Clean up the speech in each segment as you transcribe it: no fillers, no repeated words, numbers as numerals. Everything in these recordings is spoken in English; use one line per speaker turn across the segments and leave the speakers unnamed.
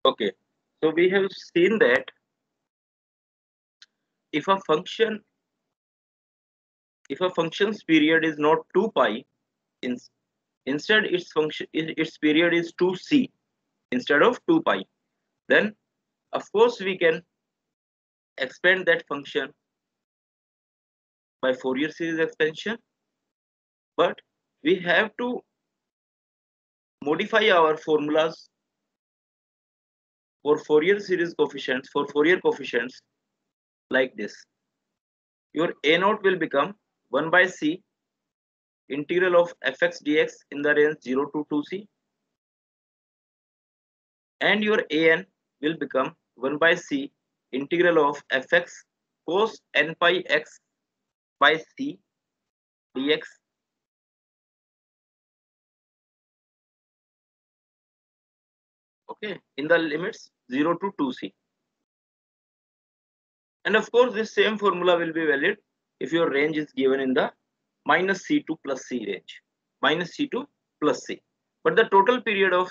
Okay, so we have seen that if a function if a function's period is not 2 pi, in, instead its period is 2c instead of 2 pi, then of course we can expand that function by Fourier series expansion, but we have to modify our formulas for Fourier coefficients like this. Your a naught will become 1 by c integral of fx dx in the range 0 to 2c, and your an will become 1 by c integral of fx cos n pi x by c dx, okay, in the limits 0 to 2c. And of course this same formula will be valid if your range is given in the minus c to plus c range, minus c to plus c, but the total period of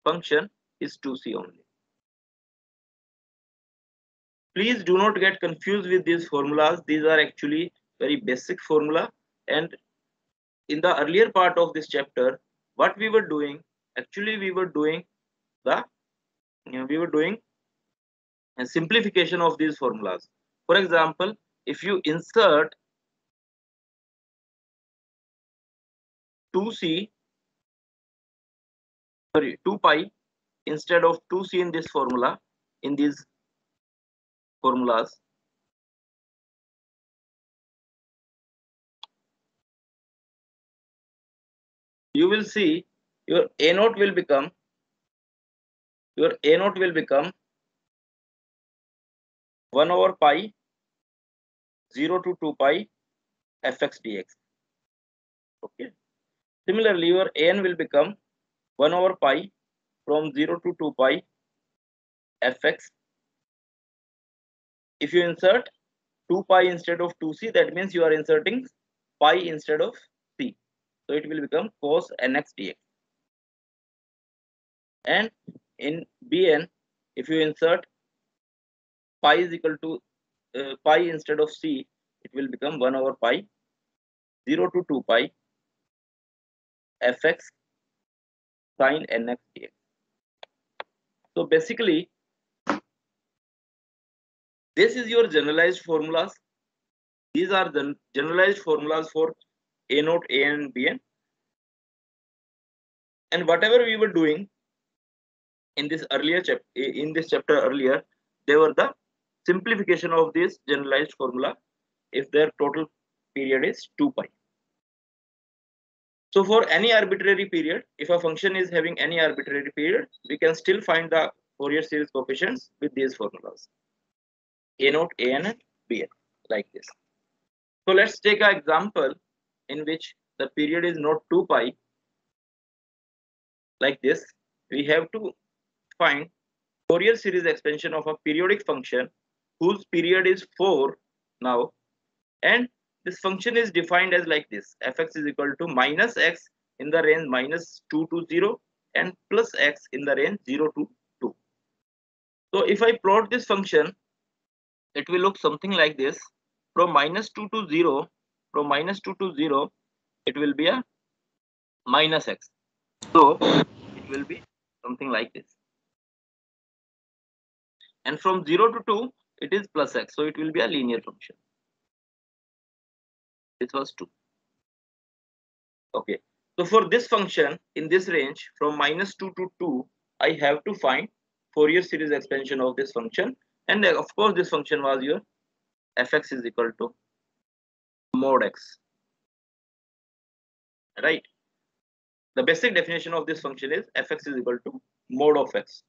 function is 2c only. Please do not get confused with these formulas. These are actually very basic formula, and in the earlier part of this chapter, what we were doing, actually we were doing the a simplification of these formulas. For example, if you insert 2c, sorry, 2 pi instead of 2c in this formula, in these formulas, you will see your a naught will become 1 over pi 0 to 2 pi fx dx. Okay. Similarly, your an will become 1 over pi from 0 to 2 pi fx. If you insert 2 pi instead of 2c, that means you are inserting pi instead of c. So it will become cos nx dx. And in Bn, if you insert pi is equal to pi instead of c, it will become 1 over pi 0 to 2 pi fx sin nx dx. So basically, this is your generalized formulas. These are the generalized formulas for a naught, a and bn. And whatever we were doing in this chapter earlier, they were the simplification of this generalized formula if their total period is 2 pi. So for any arbitrary period, if a function is having any arbitrary period, we can still find the Fourier series coefficients with these formulas, a naught, an and bn, like this. So let's take an example in which the period is not 2 pi, like this. We have to find Fourier series expansion of a periodic function whose period is 4 now, and this function is defined as like this: fx is equal to minus x in the range minus 2 to 0 and plus x in the range 0 to 2. So if I plot this function, it will look something like this. From minus 2 to 0, it will be a minus x. So it will be something like this. And from 0 to 2, it is plus x. So it will be a linear function. This was 2. Okay. So for this function in this range from minus 2 to 2, I have to find Fourier series expansion of this function. And of course, this function was your fx is equal to mod x. Right. The basic definition of this function is fx is equal to mod of x.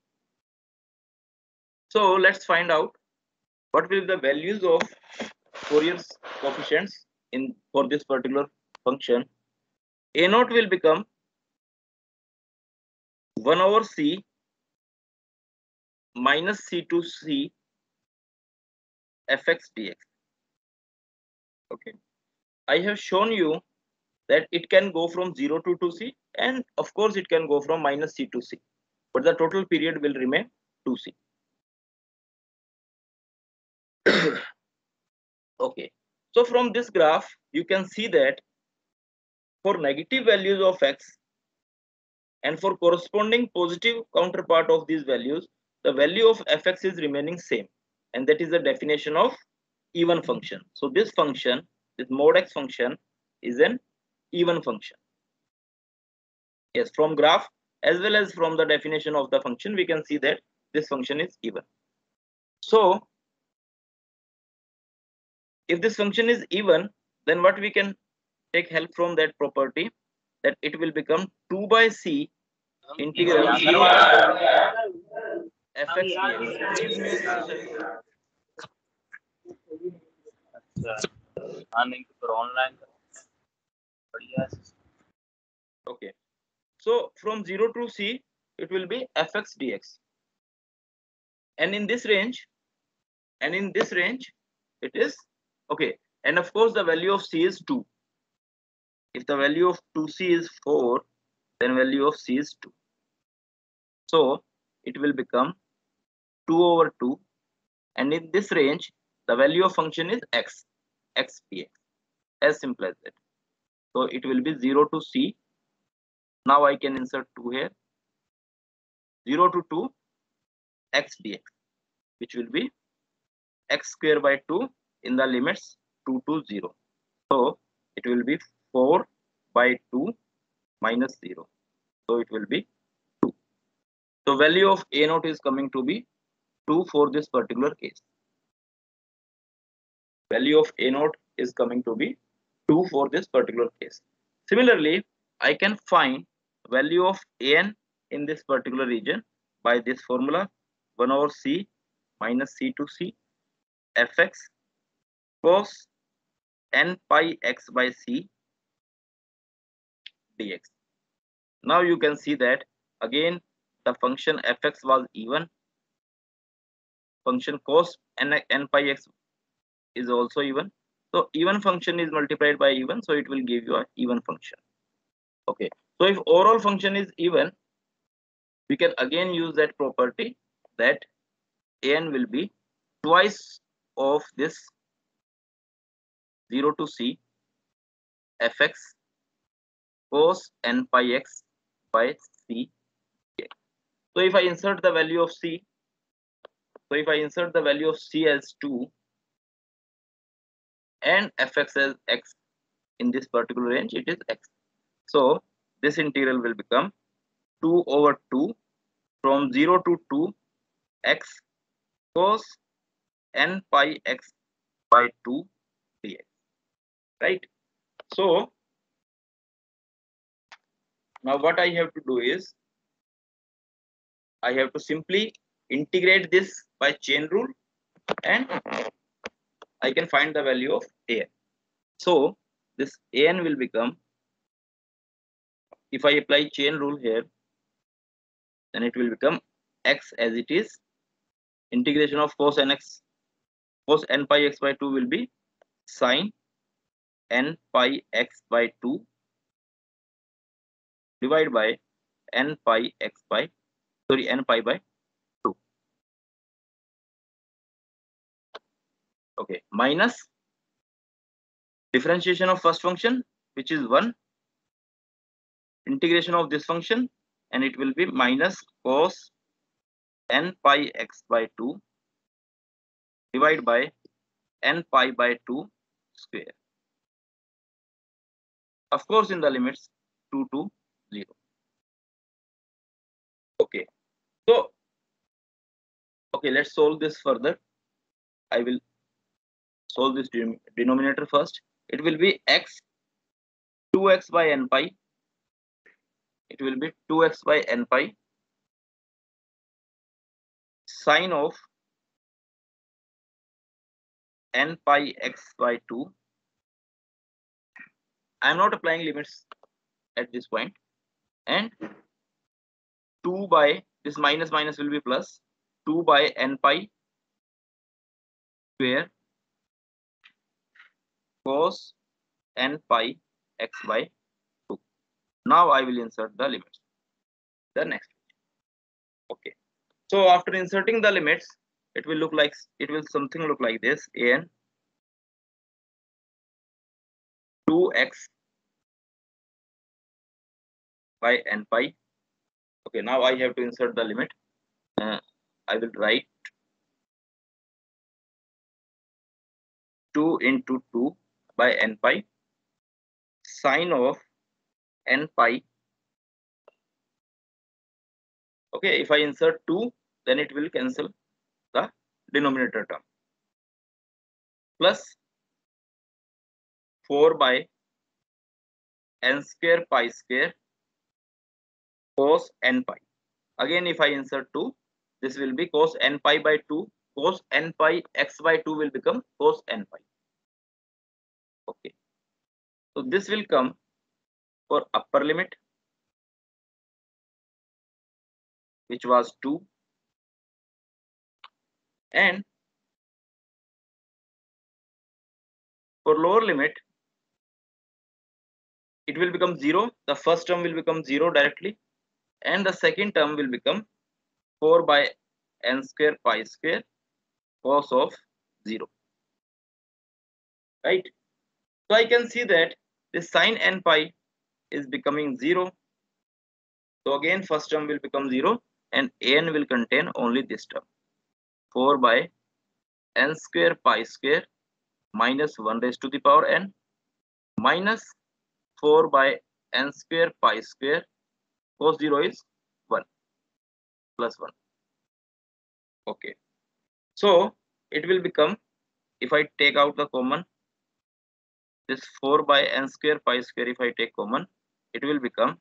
So let's find out what will be the values of Fourier coefficients in for this particular function. A naught will become 1 over c minus c to c fx dx. Okay, I have shown you that it can go from 0 to 2c, and of course it can go from minus c to c, but the total period will remain 2c. Okay, so from this graph you can see that for negative values of x and for corresponding positive counterpart of these values, the value of fx is remaining same, and that is the definition of even function. So this function, this mod x function, is an even function. Yes, from graph as well as from the definition of the function, we can see that this function is even. So if this function is even, then what we can take help from that property, that it will become 2 by c integral fx dx. Okay, so from 0 to c it will be fx dx, and in this range it is okay, and of course the value of c is 2. If the value of 2c is 4, then value of c is 2, so it will become 2 over 2, and in this range the value of function is x dx, as simple as that. So it will be 0 to c. Now I can insert 2 here. 0 to 2 x dx, which will be x square by 2 in the limits 2 to 0. So it will be 4 by 2 minus 0. So it will be 2. So value of a naught is coming to be 2 for this particular case. Value of a naught is coming to be 2 for this particular case. Similarly, I can find value of an in this particular region by this formula, 1 over c minus c to c fx cos n pi x by c dx. Now you can see that again the function fx was even, function cos n pi x is also even. So even function is multiplied by even, so it will give you an even function. Okay, so if overall function is even, we can again use that property that an will be twice of this 0 to c fx cos n pi x by c. So if I insert the value of c, as 2 and fx as x in this particular range, it is x. So this integral will become 2 over 2 from 0 to 2 x cos n pi x by 2 dx, right? So now what I have to do is I have to simply integrate this by chain rule, and I can find the value of an. So this an will become, if I apply chain rule here, then it will become x as it is. Integration of cos n pi x by 2 will be sine n pi x by 2 divided by n pi by 2. Okay, minus differentiation of first function, which is 1, integration of this function, and it will be minus cos n pi x by 2 divided by n pi by 2 square. Of course, in the limits 2 to 0. Okay, so okay, let's solve this further. I will solve this denominator first. It will be x 2x by n pi. It will be 2x by n pi sine of n pi x by 2. I am not applying limits at this point, and 2 by this minus will be plus 2 by n pi square cos n pi x by 2. Now I will insert the limits. The next. Okay. So after inserting the limits, it will look like something look like this: an 2x by n pi. Okay, now I have to insert the limit. I will write 2 into 2 by n pi sine of n pi. Okay, if I insert 2, then it will cancel the denominator term, plus 4 by n square pi square cos n pi. Again, if I insert 2, this will be cos n pi by 2. Cos n pi x by 2 will become cos n pi. Okay, so this will come for upper limit, which was 2, and for lower limit, it will become 0. The first term will become 0 directly, and the second term will become 4 by n square pi square cos of 0. Right? So I can see that this sine n pi is becoming 0. So again, first term will become 0, and n will contain only this term, 4 by n square pi square minus 1 raised to the power n minus 4 by n square pi square cos 0 is 1 plus 1. Okay, so it will become, if I take out the common, this 4 by n square pi square, if I take common, it will become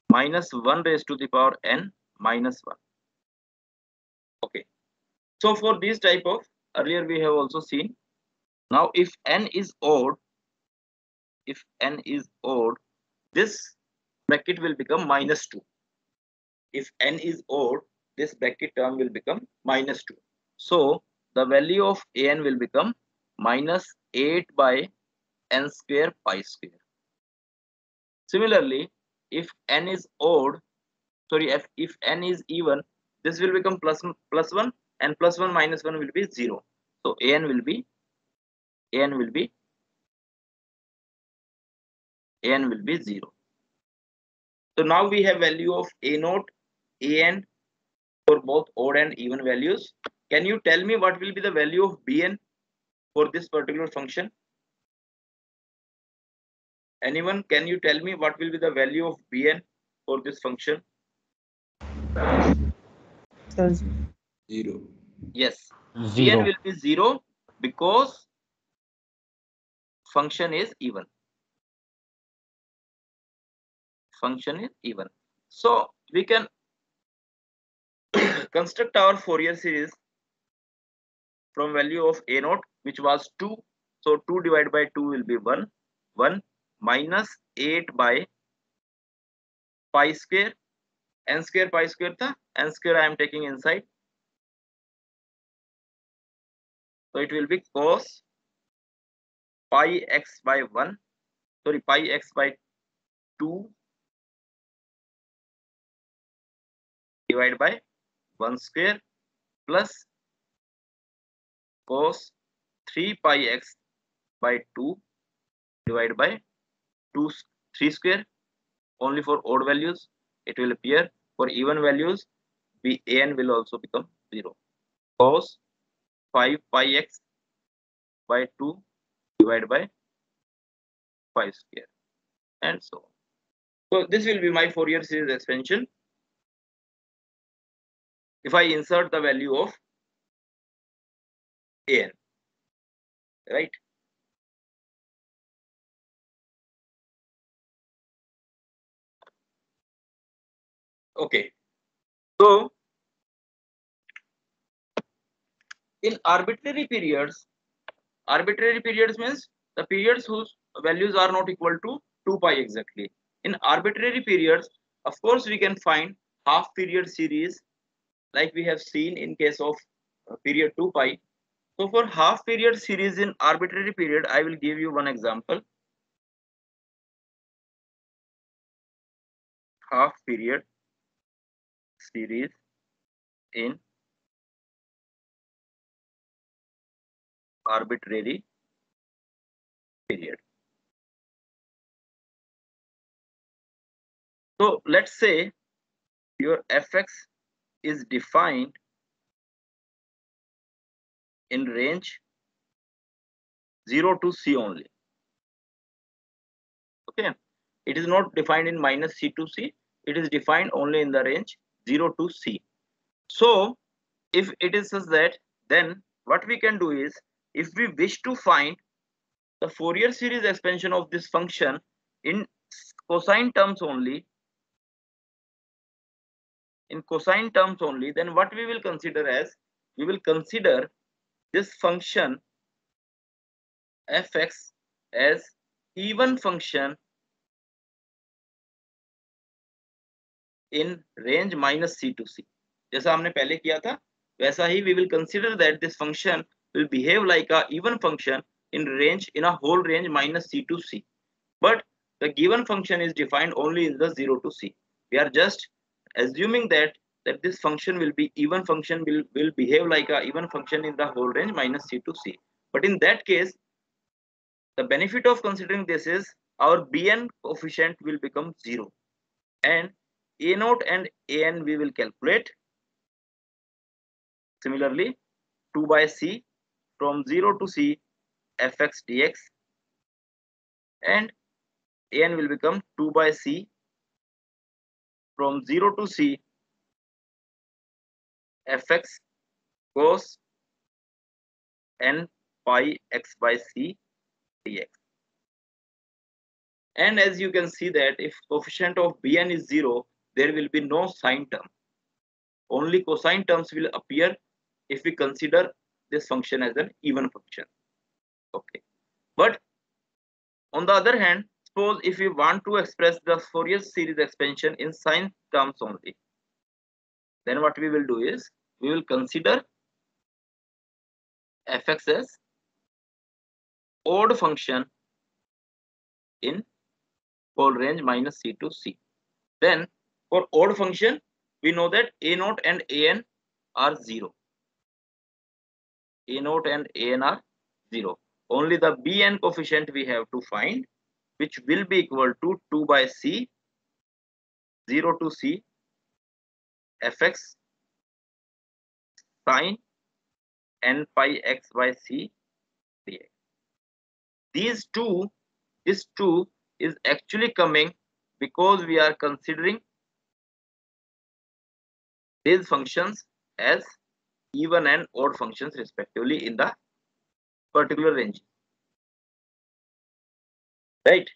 minus 1 raised to the power n minus 1. Okay, so for this type of, earlier we have also seen, now if n is odd, this bracket will become minus 2. If n is odd, this bracket term will become minus 2. So the value of an will become minus 8 by n square pi square. Similarly, if n is odd, sorry, if n is even, this will become plus 1, and plus 1 minus 1 will be 0. So an will be 0. So now we have value of a naught, an for both odd and even values. Can you tell me what will be the value of bn for this particular function? Anyone, can you tell me what will be the value of bn for this function?
0.
Yes,
0.
bn will be 0 because function is even. So we can construct our Fourier series from value of a naught, which was 2. So 2 divided by 2 will be 1 minus 8 by pi square, n square pi square tha, n square I am taking inside, so it will be cos pi x by 1, sorry, pi x by 2 divided by 1 square plus cos 3 pi x by 2 divided by 3 square. Only for odd values it will appear. For even values, an will also become 0. Cos 5 pi x by 2 divided by 5 square, and so on. So this will be my Fourier series expansion if I insert the value of an, right? Okay, so in arbitrary periods means the periods whose values are not equal to 2 pi exactly. In arbitrary periods, of course, we can find half period series like we have seen in case of period 2 pi. So for half period series in arbitrary period, I will give you one example. Half period series in arbitrary period. So let's say your fx is defined in range 0 to c only. Okay, it is not defined in minus c to c, it is defined only in the range 0 to c. So if it is such that, then what we can do is, if we wish to find the Fourier series expansion of this function in cosine terms only, then what we will consider as, we will consider this function fx as even function in range minus c to c. जैसा हमने पहले किया था वैसा ही we will consider that this function will behave like a even function in a whole range minus c to c. But the given function is defined only in the 0 to c. We are just assuming that this function will be even function, will behave like a even function in the whole range minus c to c. But in that case, the benefit of considering this is our bn coefficient will become 0, and a0 and an we will calculate. Similarly, 2 by c from 0 to c fx dx, and an will become 2 by c from 0 to c fx cos n pi x by c dx. And as you can see that if coefficient of bn is 0, there will be no sine term. Only cosine terms will appear if we consider this function as an even function. Okay. But on the other hand, suppose if we want to express the Fourier series expansion in sine terms only, then what we will do is, we will consider fx as odd function in whole range minus c to c. Then for odd function, we know that a0 and an are 0. a0 and an are 0. Only the bn coefficient we have to find, which will be equal to 2 by c 0 to c fx sine n pi x by c dx. This 2 is actually coming because we are considering these functions as even and odd functions respectively in the particular range. Right?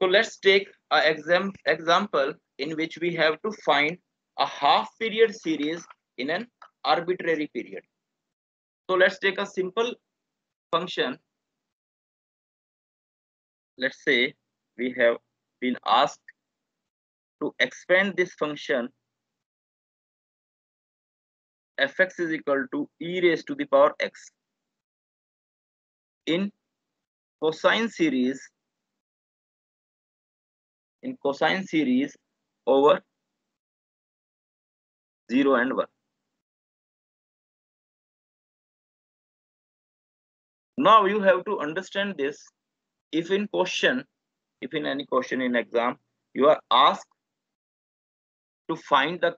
So let's take an example in which we have to find a half period series in an arbitrary period. So let's take a simple function. Let's say we have been asked to expand this function fx is equal to e raised to the power x in cosine series over 0 and 1. Now you have to understand this. If in any question in exam you are asked to find the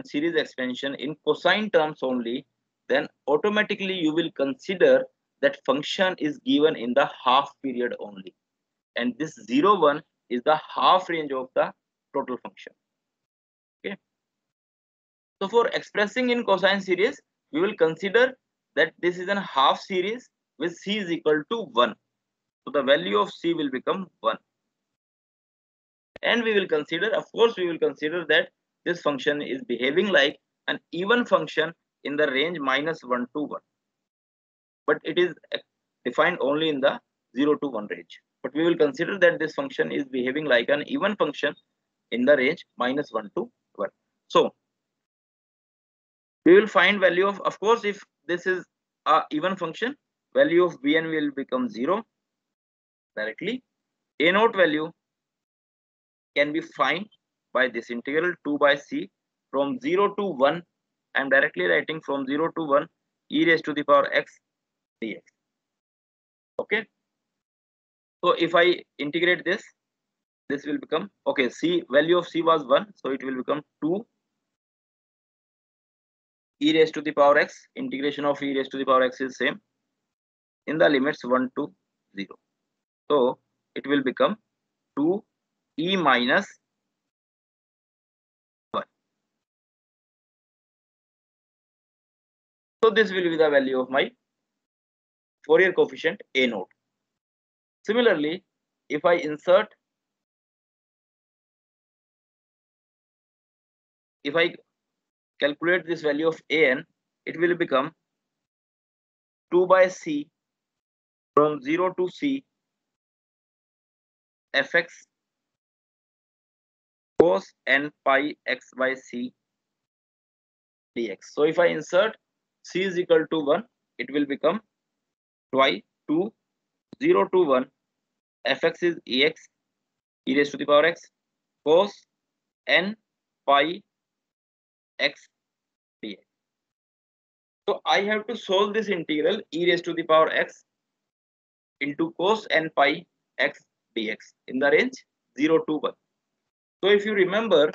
series expansion in cosine terms only, then automatically you will consider that function is given in the half period only, and this 0, 1 is the half range of the total function. Okay, so for expressing in cosine series, we will consider that this is a half series with c is equal to 1, so the value of c will become 1, and we will consider, of course we will consider that this function is behaving like an even function in the range minus 1 to 1, but it is defined only in the 0 to 1 range. But we will consider that this function is behaving like an even function in the range minus 1 to 1. So we will find value of course, if this is a even function, value of bn will become 0 directly. A0 value can be found by this integral 2 by c from 0 to 1. I am directly writing from 0 to 1 e raised to the power x dx. Okay. So if I integrate this, this will become, okay, c, value of c was 1, so it will become 2 e raised to the power x. Integration of e raised to the power x is same in the limits 1 to 0. So it will become 2 e minus 1. So this will be the value of my Fourier coefficient a naught. Similarly, if I calculate this value of an, it will become 2 by c from 0 to c fx cos n pi x by c dx. So if I insert c is equal to 1, it will become twice 2 0 to 1 fx is ex e raised to the power x cos n pi x dx. So I have to solve this integral e raised to the power x into cos n pi x dx in the range 0 to 1. So if you remember,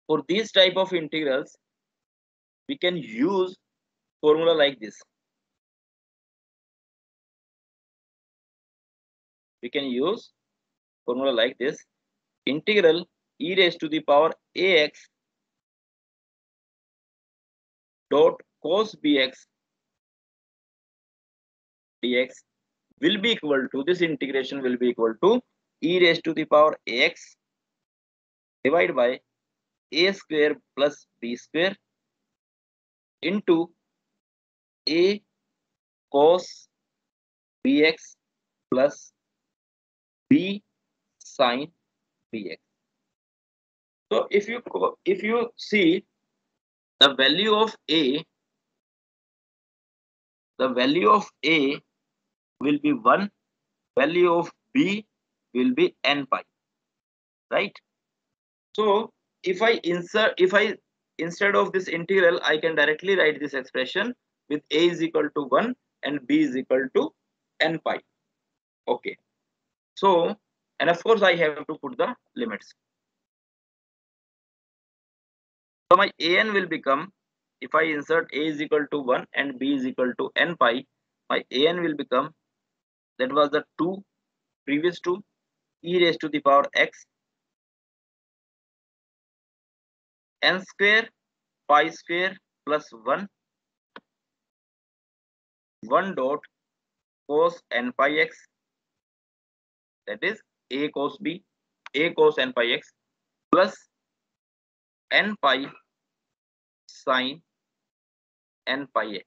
for these type of integrals, we can use formula like this. We can use formula like this. Integral e raised to the power ax dot cos bx dx will be equal to, this integration will be equal to e raised to the power ax divided by a square plus b square into a cos bx plus b sin bx. So if you see the value of a, will be 1, value of b will be n pi, right? So if I instead of this integral, I can directly write this expression with a is equal to 1 and b is equal to n pi. Okay. So, and of course I have to put the limits. So my an will become, if I insert a is equal to 1 and b is equal to n pi, my an will become, that was the 2 previous to e raised to the power x n square pi square plus 1 dot cos n pi x, that is a cos b, a cos n pi x plus n pi sin n pi x.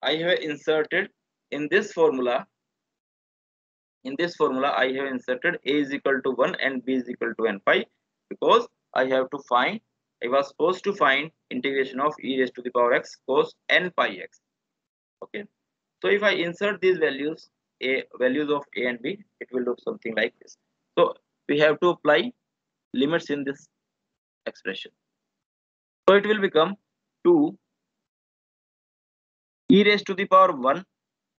I have inserted in this formula, I have inserted a is equal to 1 and b is equal to n pi, because I was supposed to find integration of e raised to the power x cos n pi x. Okay. So if I insert these values, values of a and b, it will look something like this. So we have to apply limits in this expression. So it will become 2 e raised to the power 1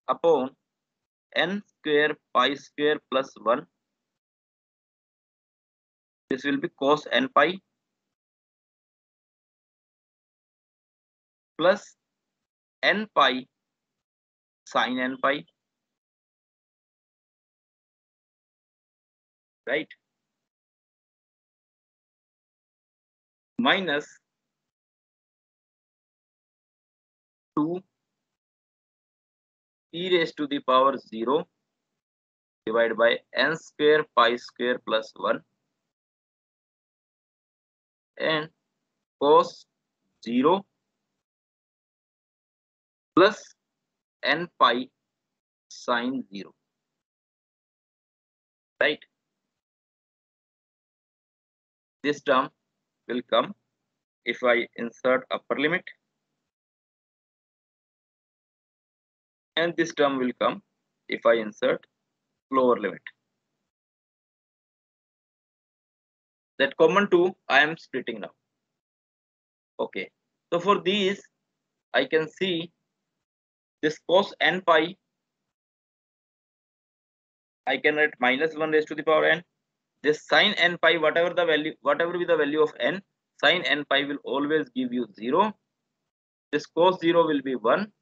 upon n square pi square plus 1. This will be cos n pi plus n pi sin n pi, right, minus 2 e raised to the power 0 divided by n square pi square plus 1 and cos 0 plus n pi sin 0, right? This term will come if I insert upper limit, and this term will come if I insert lower limit. That common 2 I am splitting now. Okay. So for these, I can see this cos n pi, I can write minus 1 raised to the power n. This sin n pi, whatever be the value of n, sin n pi will always give you 0. This cos 0 will be 1,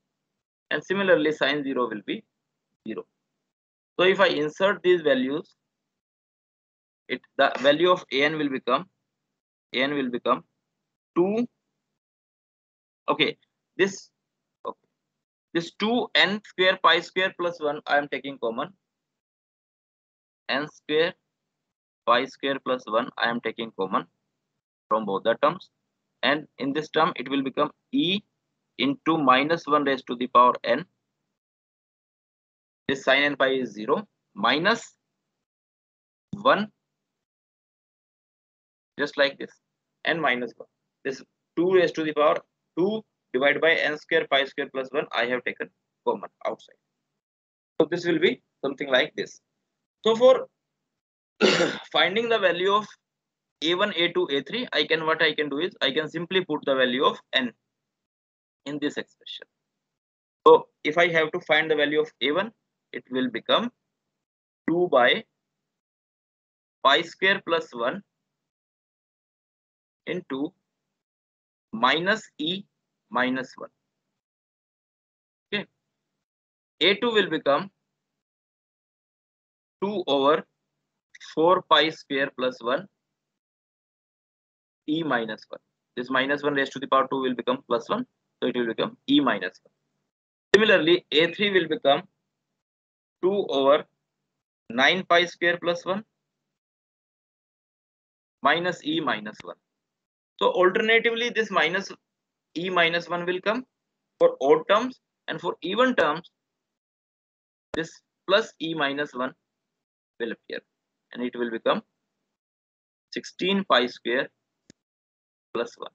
and similarly sin 0 will be 0. So if I insert these values, the value of an will become 2. Okay, this 2 n square pi square plus 1 I am taking common. N square pi square plus 1 I am taking common from both the terms, and in this term it will become e into minus 1 raised to the power n. This sin n pi is 0 minus 1, just like this, n minus 1. This 2 raised to the power 2 divided by n square pi square plus 1 I have taken common outside. So this will be something like this. So for finding the value of a1, a2, a3, what I can do is I can simply put the value of n in this expression. So if I have to find the value of a1, it will become 2 by pi square plus 1 into minus e minus 1. Okay, a2 will become 2 over 4 pi square plus 1 e minus 1. This minus 1 raised to the power 2 will become plus 1, so it will become e minus 1. Similarly, a3 will become 2 over 9 pi square plus 1 minus e minus 1. So alternatively, this minus e minus 1 will come for odd terms, and for even terms, this plus e minus 1 will appear, and it will become 16 pi square plus 1.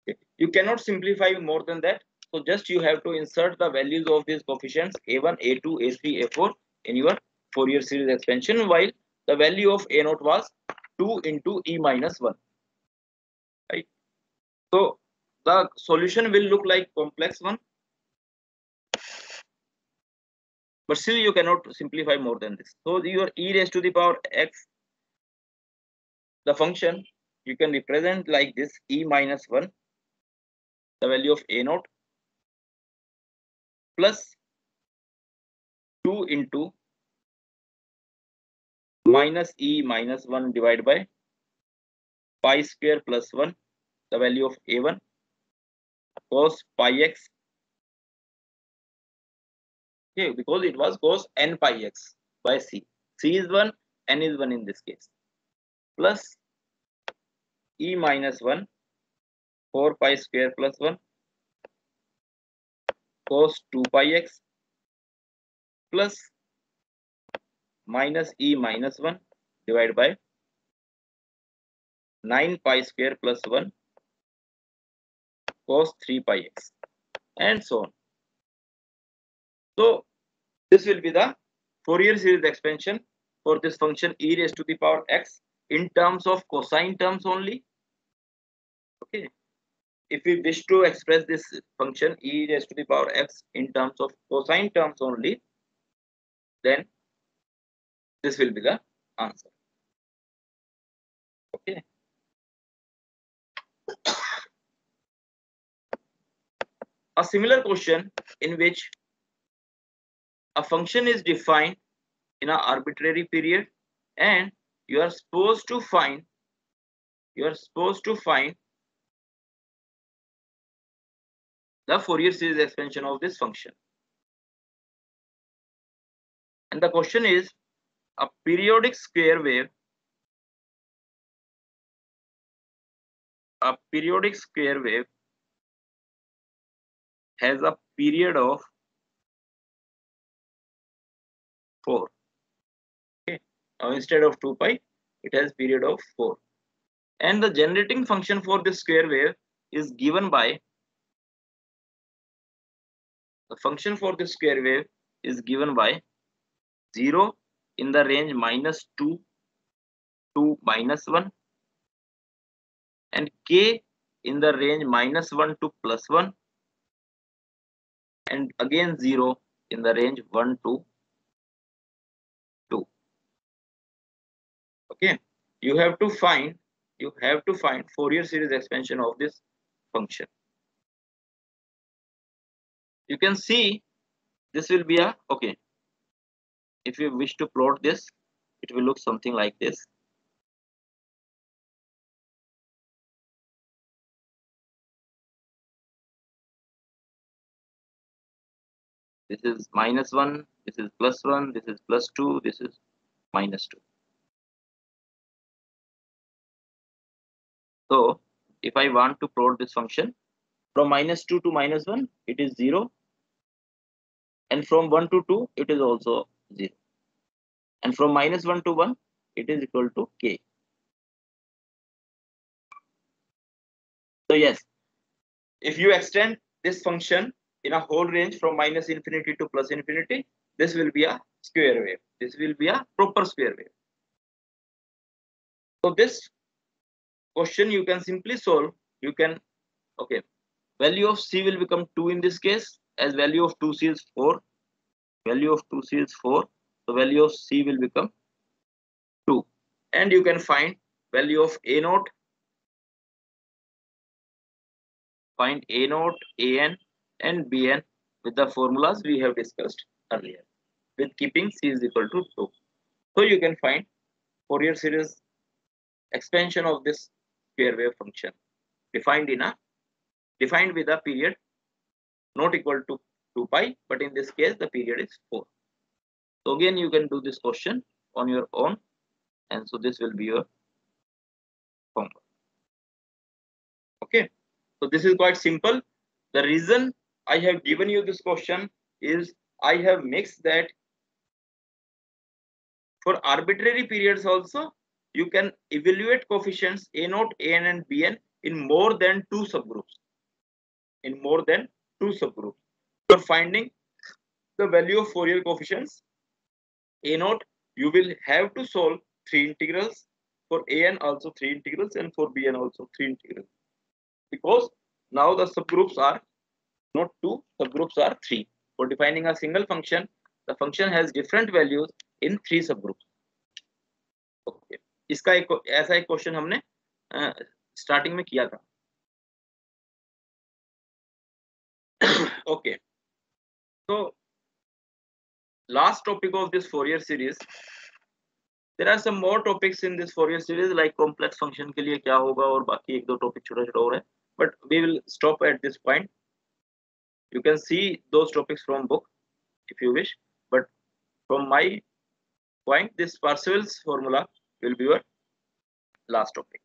Okay. You cannot simplify more than that. So just you have to insert the values of these coefficients a1, a2, a3, a4 in your Fourier series expansion, while the value of a0 was 2 into e minus 1. Right. So the solution will look like complex one, but still you cannot simplify more than this. So your e raised to the power x, the function, you can represent like this: e minus 1, the value of a0, plus 2 into minus e minus 1 divided by pi square plus 1, the value of a1, cos pi x. Okay, because it was cos n pi x by c. C is 1, n is 1 in this case. Plus e minus 1, 4 pi square plus 1, cos 2 pi x, plus minus e minus 1 divided by 9 pi square plus 1, cos 3 pi x, and so on. So this will be the Fourier series expansion for this function e raised to the power x in terms of cosine terms only. Okay, if we wish to express this function e raised to the power x in terms of cosine terms only, then this will be the answer. Okay. A similar question in which a function is defined in an arbitrary period, and you are supposed to find the Fourier series expansion of this function. And the question is, a periodic square wave has a period of 4. Okay. Now instead of 2 pi, it has period of 4. And the generating function for this square wave is given by, the function for this square wave is given by 0 in the range minus 2 to minus 1, and k in the range minus 1 to plus 1, and again 0 in the range 1 to 2. Okay, you have to find Fourier series expansion of this function. You can see this will be a, okay, if you wish to plot this, it will look something like this. This is -1, this is +1, this is +2, this is -2. So if I want to plot this function from -2 to -1, it is 0, and from 1 to 2 it is also 0, and from -1 to 1 it is equal to k. So yes, if you extend this function in a whole range from -infinity to +infinity, this will be a square wave. This will be a proper square wave. So this question you can simply solve. You can, okay, value of c will become 2 in this case, as value of 2c is 4. Value of 2c is 4. So value of c will become 2. And you can find value of a naught. Find a naught, an, and bn with the formulas we have discussed earlier, with keeping c is equal to 2. So you can find Fourier series expansion of this square wave function defined with a period not equal to 2 pi, but in this case the period is 4. So again you can do this question on your own, and so this will be your formula. Okay, so this is quite simple. The reason I have given you this question is I have mixed that for arbitrary periods also you can evaluate coefficients a naught, an, and bn in more than two subgroups. For finding the value of Fourier coefficients a naught, you will have to solve 3 integrals. For an also 3 integrals, and for bn also 3 integrals, because now the subgroups are not 2, subgroups are 3. For defining a single function, the function has different values in 3 subgroups. Okay, इसका ऐसा एक question हमने starting में किया था. Okay, so last topic of this Fourier series. There are some more topics in this Fourier series, like complex function के लिए क्या होगा, और बाकी एक दो टॉपिक छोटा-छोटा और है, but we will stop at this point. You can see those topics from book if you wish, but from my point, this Parseval's formula will be your last topic.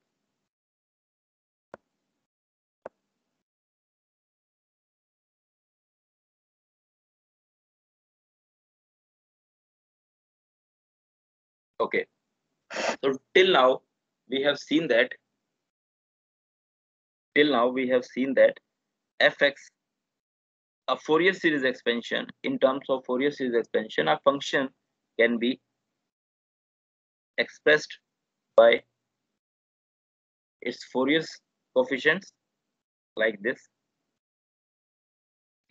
Okay, so till now we have seen that fx, a Fourier series expansion, in terms of Fourier series expansion, a function can be expressed by its Fourier coefficients like this: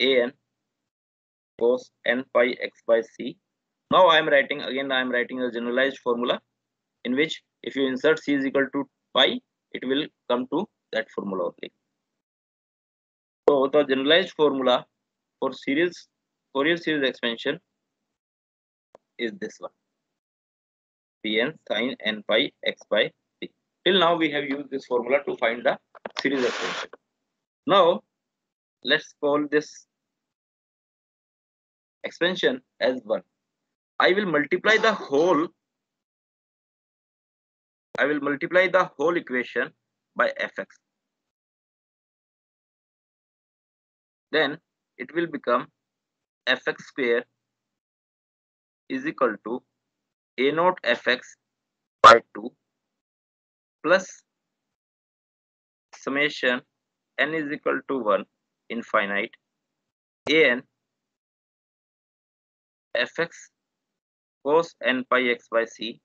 an cos n pi x by c. Now I am writing a generalized formula in which if you insert c is equal to pi, it will come to that formula only. So the generalized formula for Fourier series expansion is this one: Pn sin n pi x by c. Till now we have used this formula to find the series expansion. Now let's call this expansion as 1. I will multiply the whole equation by fx. Then it will become fx square is equal to a naught fx by 2 plus summation n is equal to 1 infinite an fx cos n pi x by c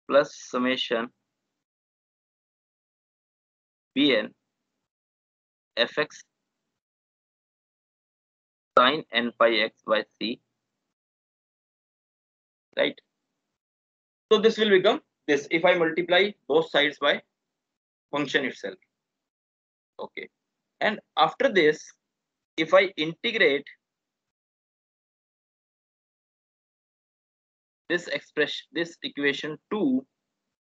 plus summation bn fx sine n pi x by c, right? So this will become this if I multiply both sides by function itself. Okay, and after this, if I integrate this expression, this equation 2,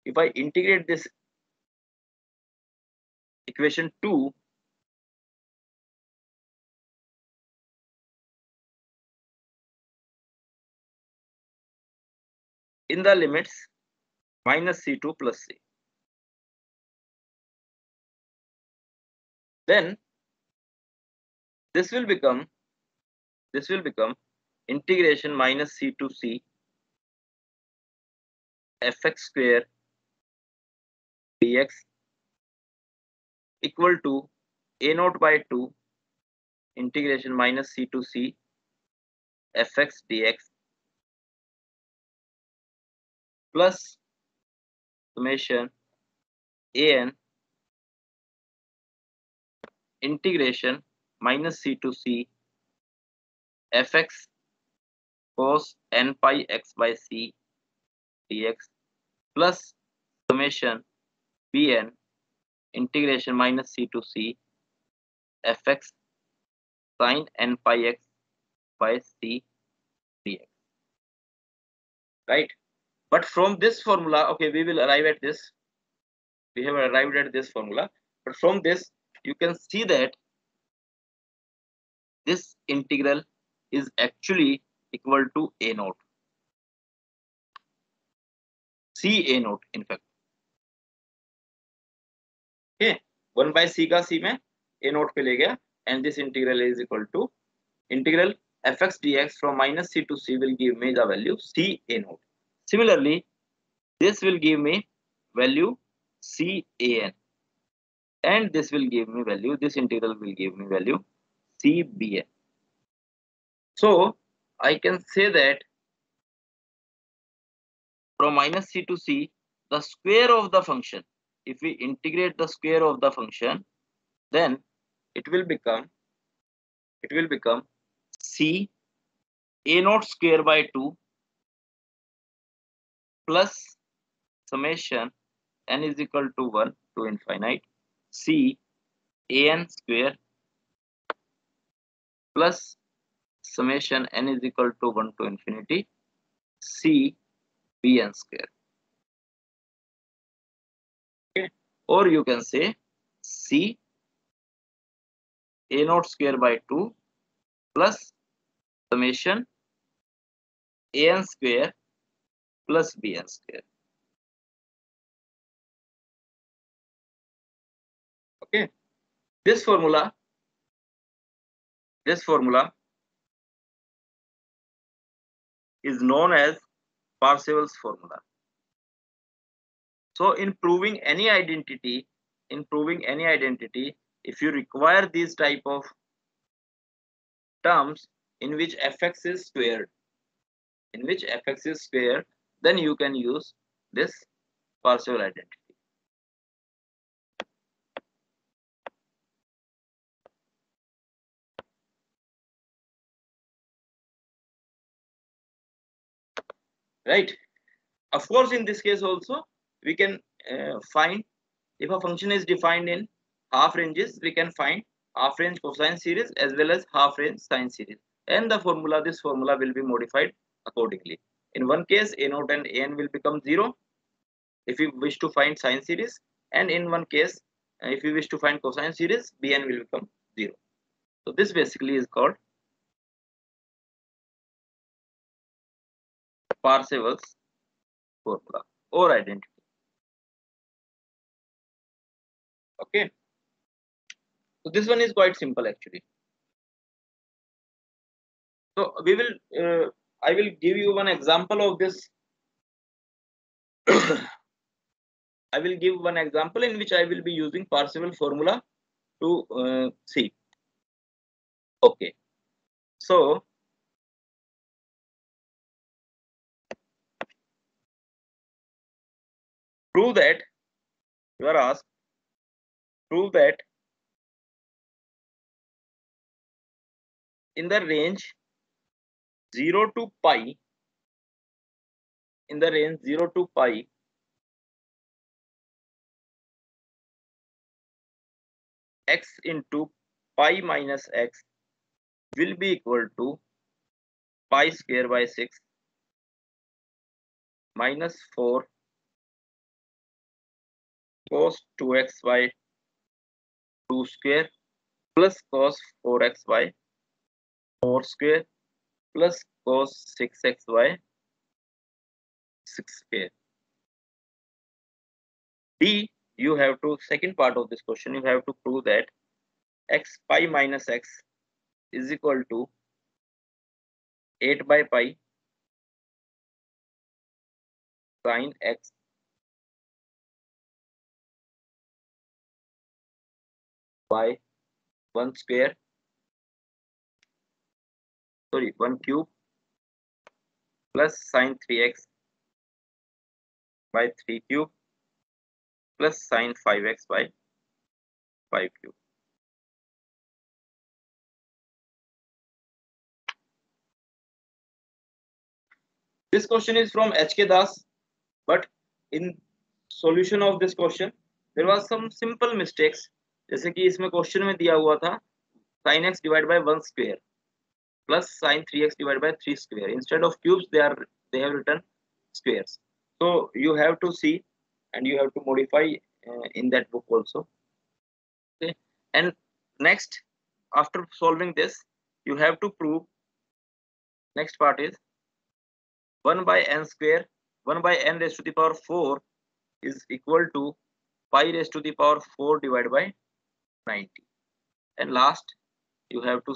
if I integrate this equation 2 in the limits minus c2 plus c, then this will become integration minus c to c fx square dx equal to a naught by 2 integration minus c to c fx dx plus summation an integration minus c to c fx cos n pi x by c dx plus summation bn integration minus c to c fx sin n pi x by c dx, right? But from this formula, okay, we will arrive at this. We have arrived at this formula, but from this you can see that this integral is actually equal to a naught, c a naught in fact. Okay, 1 by c का c में a naught पे ले गया, and this integral is equal to integral fx dx from minus c to c will give me the value c a naught. Similarly, this will give me value c a n, and this will give me value, this integral will give me value c b n. So I can say that from minus c to c, the square of the function, if we integrate the square of the function, then it will become c a naught square by 2 plus summation n is equal to 1 to infinite c a n square plus summation n is equal to 1 to infinity c b n square. Okay, or you can say c a naught square by 2 plus summation a n square plus b n square. Okay, this formula is known as Parseval's formula. So in proving any identity, if you require these type of terms in which fx is squared, then you can use this Parseval identity. Right? Of course, in this case also, we can find if a function is defined in half ranges, we can find half range cosine series as well as half range sine series, and this formula will be modified accordingly. In one case, a naught and an will become 0 if you wish to find sine series, and in one case, if you wish to find cosine series, bn will become 0. So this basically is called Parseval's formula or identity. Okay, so this one is quite simple actually. So we will I will give you one example of this. I will give one example in which I will be using Parseval formula to see. Okay, so prove that you are asked, prove that in the range 0 to pi, in the range 0 to pi, x into pi minus x will be equal to pi square by 6 minus 4 cos 2x by 2 square plus cos 4x by 4 square plus cos 6x by 6 square. D, you have to, second part of this question, you have to prove that x pi minus x is equal to 8 by pi sin x by 1 square, sorry, 1 cube plus sin 3x by 3 cube plus sin 5x by 5 cube. This question is from HK Das, but in solution of this question there was some simple mistakes. जैसे कि इसमें question में दिया हुआ था sin x divided by 1 square plus sin 3x divided by 3 square. Instead of cubes, they have written squares. So you have to see and you have to modify in that book also. Okay. And next, after solving this, you have to prove. Next part is 1 by n square, 1 by n raised to the power 4 is equal to pi raised to the power 4 divided by 90. And last, you have to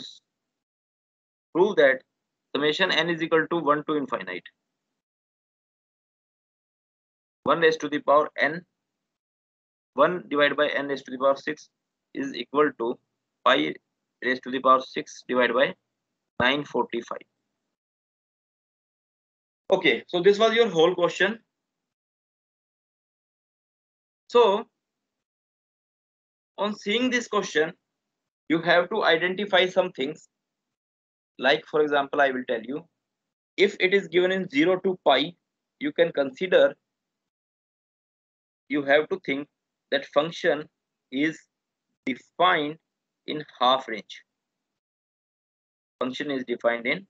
prove that summation n is equal to 1 to infinite. 1 raised to the power n, 1 divided by n raised to the power 6 is equal to pi raised to the power 6 divided by 945. Okay, so this was your whole question. So on seeing this question, you have to identify some things. Like, for example, I will tell you, if it is given in 0 to pi, you can consider, you have to think that function is defined in half range. Function is defined in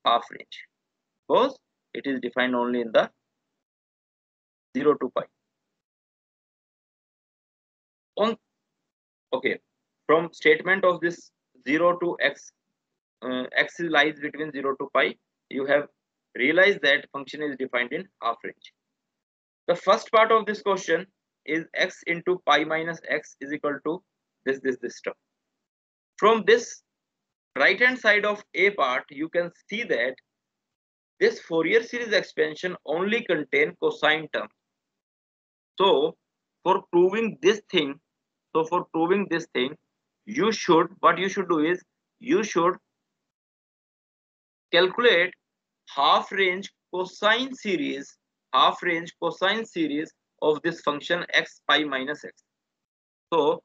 half range because it is defined only in the 0 to pi. Okay, from statement of this 0 to x, x lies between 0 to pi, you have realized that function is defined in half range. The first part of this question is x into pi minus x is equal to this term. From this right hand side of a part, you can see that this Fourier series expansion only contain cosine term. So for proving this thing, you should, what you should do is, you should calculate half range cosine series of this function x pi minus x. So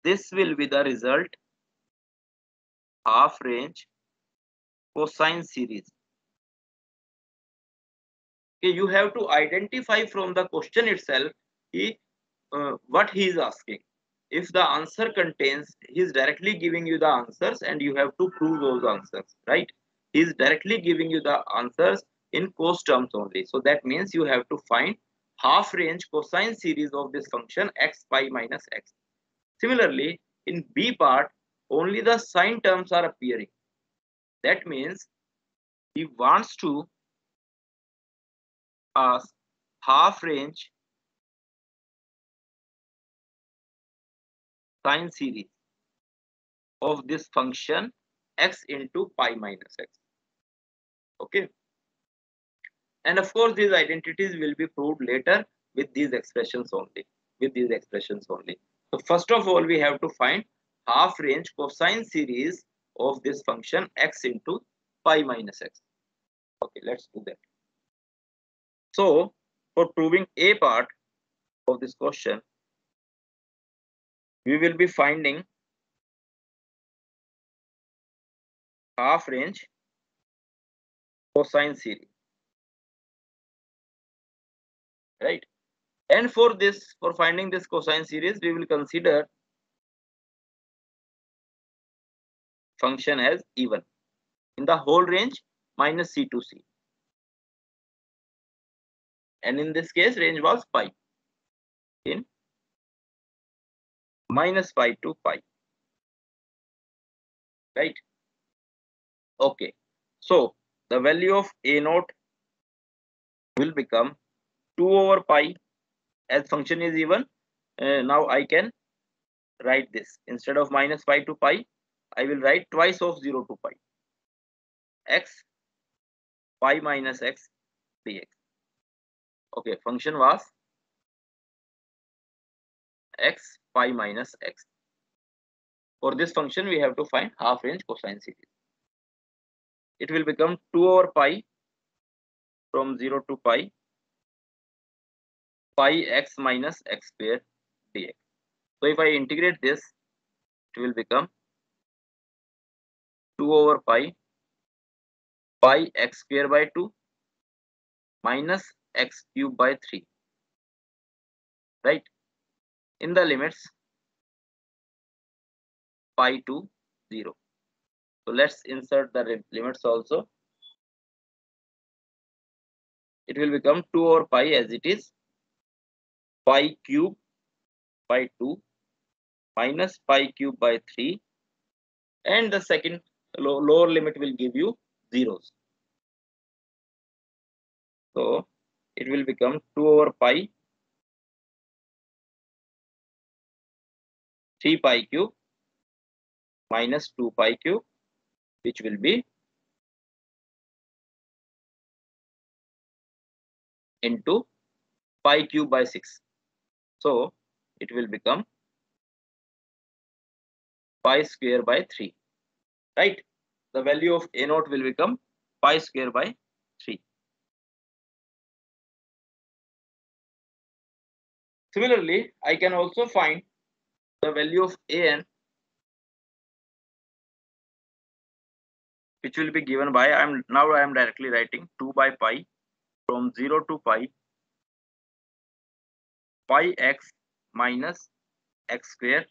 this will be the result, half range cosine series. Okay, you have to identify from the question itself what he is asking. If the answer contains, he is directly giving you the answers and you have to prove those answers, right? He is directly giving you the answers in cos terms only. So that means you have to find half range cosine series of this function x pi minus x. Similarly, in B part, only the sine terms are appearing. That means he wants to ask half range sine series of this function x into pi minus x. Okay. And of course, these identities will be proved later with these expressions only. So first of all, we have to find half range cosine series of this function x into pi minus x. Okay, let's do that. So for proving a part of this question, we will be finding half range cosine series, right? And for finding this cosine series, we will consider function as even in the whole range minus c to c, and in this case range was pi, in minus pi to pi, right? Okay, so the value of a naught will become 2 over pi, as function is even. Now I can write this, instead of minus pi to pi, I will write twice of 0 to pi, x pi minus x dx. Okay, function was x pi minus x. For this function, we have to find half range cosine series. It will become 2 over pi from 0 to pi x minus x square dx. So if I integrate this, it will become 2 over pi x square by 2 minus x cube by 3, right? In the limits pi to 0. So let's insert the limits also. It will become 2 over pi as it is, pi cube by 2 minus pi cube by 3, and the second lower limit will give you zeros. So it will become 2 over pi 3 pi cube minus 2 pi cube, which will be into pi cube by 6. So it will become pi square by 3, right? The value of a naught will become pi square by 3. Similarly, I can also find the value of an, which will be given by, I am directly writing 2 by pi from 0 to pi x minus x square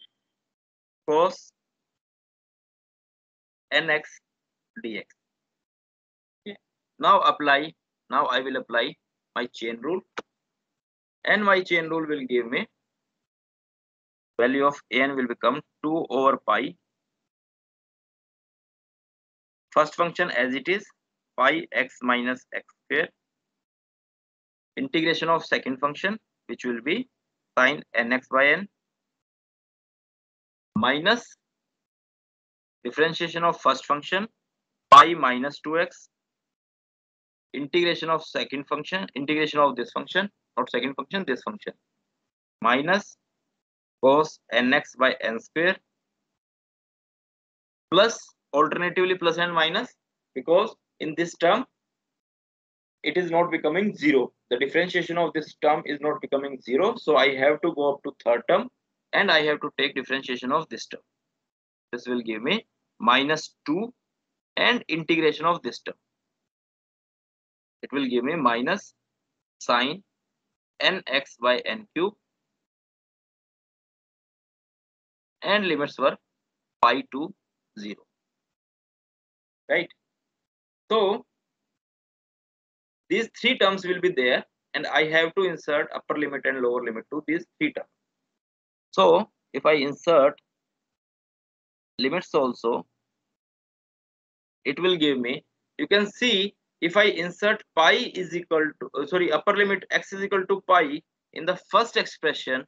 cos nx dx. Okay. Now I will apply my chain rule, and my chain rule will give me value of n will become 2 over pi, first function as it is, pi x minus x square, integration of second function, which will be sin nx by n, minus differentiation of first function, pi minus 2x, integration of second function, integration of this function, not second function, this function, minus cos nx by n square, plus alternatively plus and minus, because in this term it is not becoming 0. The differentiation of this term is not becoming 0. So I have to go up to third term, and I have to take differentiation of this term. This will give me minus 2, and integration of this term, it will give me minus sin nx by n cube, and limits were pi to 0, right? So these three terms will be there, and I have to insert upper limit and lower limit to these three terms. So if I insert limits also, it will give me, you can see, if I insert pi is equal to, upper limit x is equal to pi in the first expression,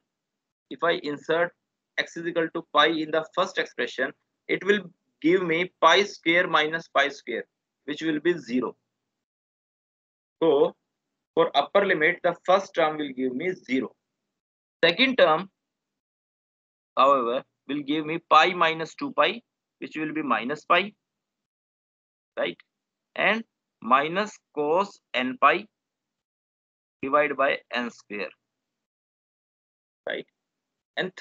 if I insert x is equal to pi in the first expression, it will give me pi square minus pi square, which will be 0. So for upper limit, the first term will give me 0. Second term, however, will give me pi minus 2 pi, which will be minus pi, right? And minus cos n pi divided by n square, right? And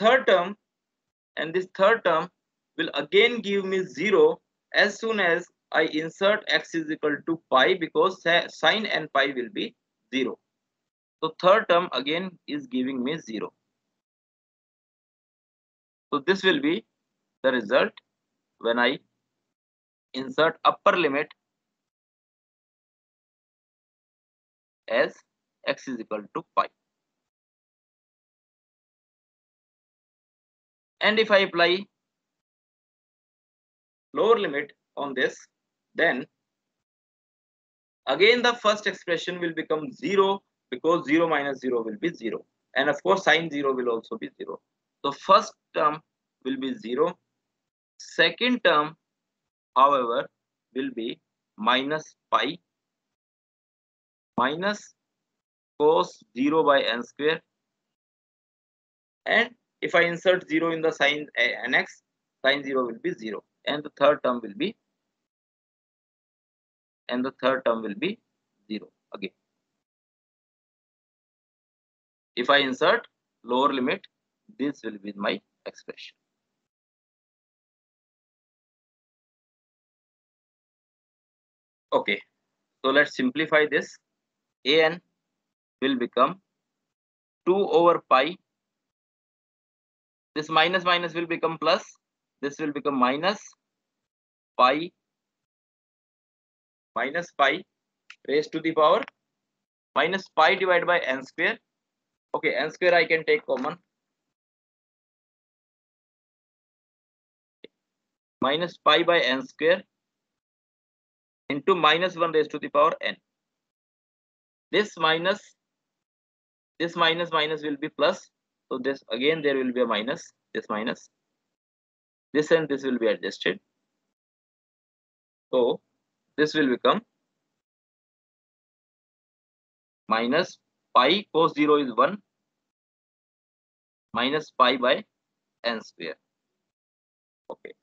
this third term will again give me 0 as soon as I insert x is equal to pi because sine n pi will be 0. So third term again is giving me 0. So this will be the result when I insert upper limit as x is equal to pi. And if I apply lower limit on this, then again the first expression will become 0 because 0 minus 0 will be 0. And of course sine 0 will also be 0. So first term will be 0. Second term, however, will be minus pi minus cos 0 by n square. And if I insert 0 in the sine nx, sine 0 will be 0. And the third term will be 0 again. If I insert lower limit, this will be my expression. Okay, so let's simplify this. An will become 2 over pi. This minus minus will become plus. This will become minus pi raised to the power minus pi divided by n square. Okay, n square I can take common. Minus pi by n square into minus 1 raised to the power n. This minus minus will be plus. So this again there will be a minus. This minus. This and this will be adjusted. So this will become minus pi cos 0 is 1 minus pi by n square. Okay.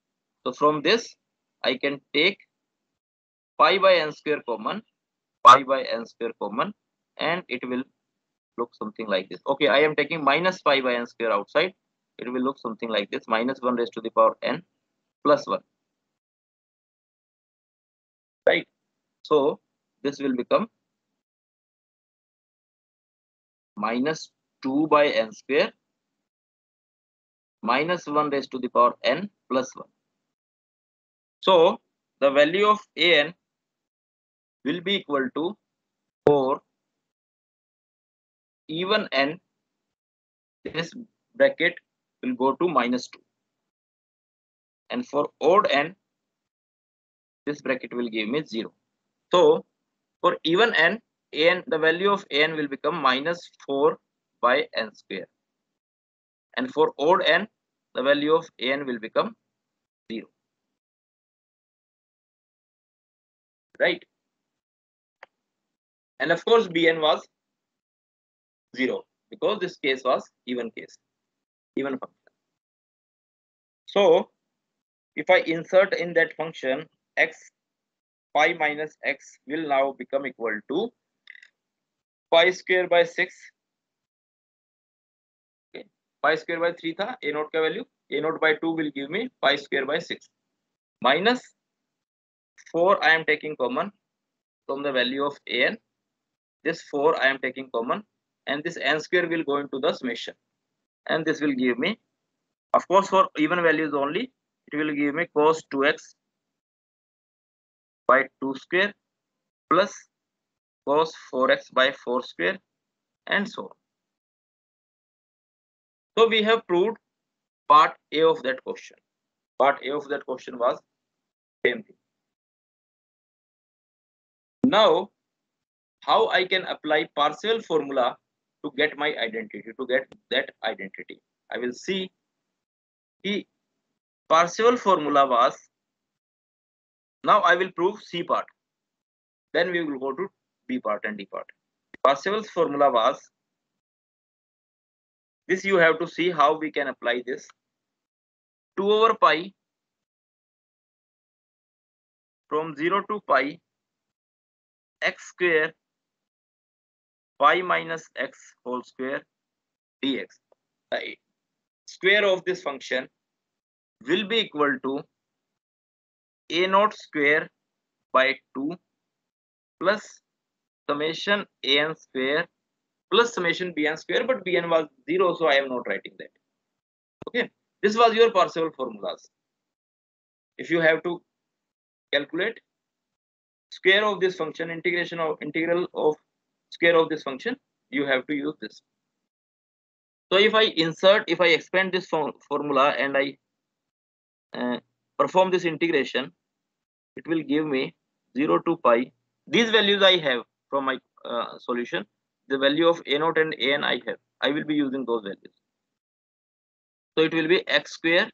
So from this I can take pi by n square common, and it will look something like this. Okay, I am taking minus pi by n square outside. It will look something like this: minus 1 raised to the power n plus 1. Right. So this will become minus 2 by n square minus 1 raised to the power n plus 1. So the value of an will be equal to, for even n, this bracket will go to minus 2, and for odd n, this bracket will give me 0. So for even n, the value of an will become minus 4 by n square, and for odd n, the value of an will become 0. Right? And of course bn was 0 because this case was even function. So if I insert in that function x, pi minus x will now become equal to pi square by 6. Okay. Pi square by 3 tha a naught ka value, a naught by 2 will give me pi square by 6 minus 4 I am taking common from the value of an. This 4 I am taking common, and this n square will go into the summation, and this will give me, of course for even values only, it will give me cos 2x by 2 square plus cos 4x by 4 square, and so on. So we have proved part A of that question. Part A of that question was same thing. Now, how I can apply Parseval formula to get my identity, to get that identity? I will see the Parseval formula was, now I will prove C part. Then we will go to B part and D part. Parseval's formula was, this you have to see how we can apply this. 2 over pi from 0 to pi x square pi minus x whole square dx. The square of this function will be equal to a naught square by 2 plus summation an square plus summation bn square, but bn was 0, so I am not writing that. Okay, this was your Parseval formulas. If you have to calculate square of this function, integral of square of this function, you have to use this. So if I expand this formula and I perform this integration, it will give me 0 to pi. These values I have from my solution. The value of a0 and an I have. I will be using those values. So it will be x square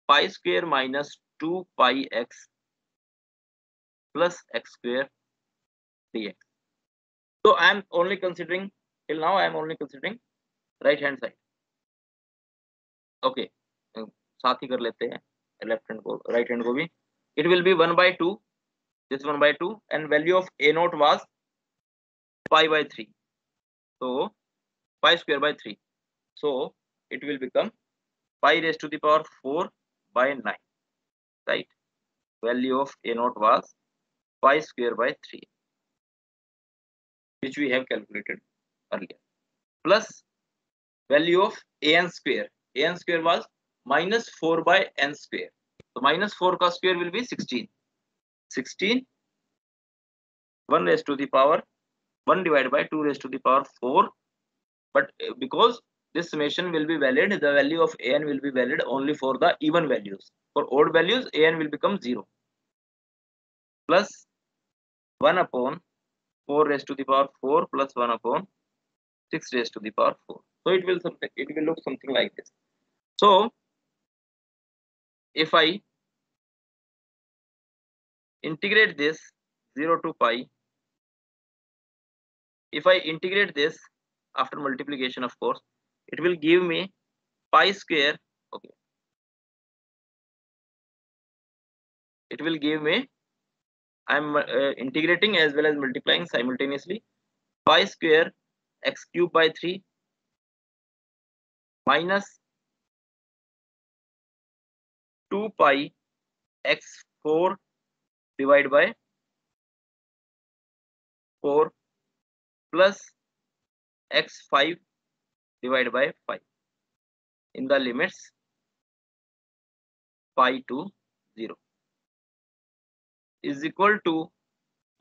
pi square minus 2 pi x plus x square dx. So I am only considering, till now I am only considering right hand side. Okay, साथ ही कर लेते हैं left hand को, right hand को भी. It will be 1 by 2, this 1 by 2, and value of a0 was pi by 3. So pi square by 3. So it will become pi raised to the power 4 by 9. Right? Value of a0 was pi square by 3, which we have calculated earlier. Plus value of an square. An square was minus 4 by n square. So minus 4 का square will be 16. 16, 1 raised to the power 1 divided by 2 raised to the power 4. But because this summation will be valid, the value of an will be valid only for the even values. For odd values, an will become 0. Plus 1 upon 4 raised to the power 4 plus 1 upon 6 raised to the power 4. So it will look something like this. So if I integrate this 0 to pi, if I integrate this after multiplication, of course, it will give me pi square. Okay, it will give me, I'm integrating as well as multiplying simultaneously, pi square x cube by 3 minus 2 pi x4 divided by 4 plus x5 divided by 5 in the limits pi to 0 is equal to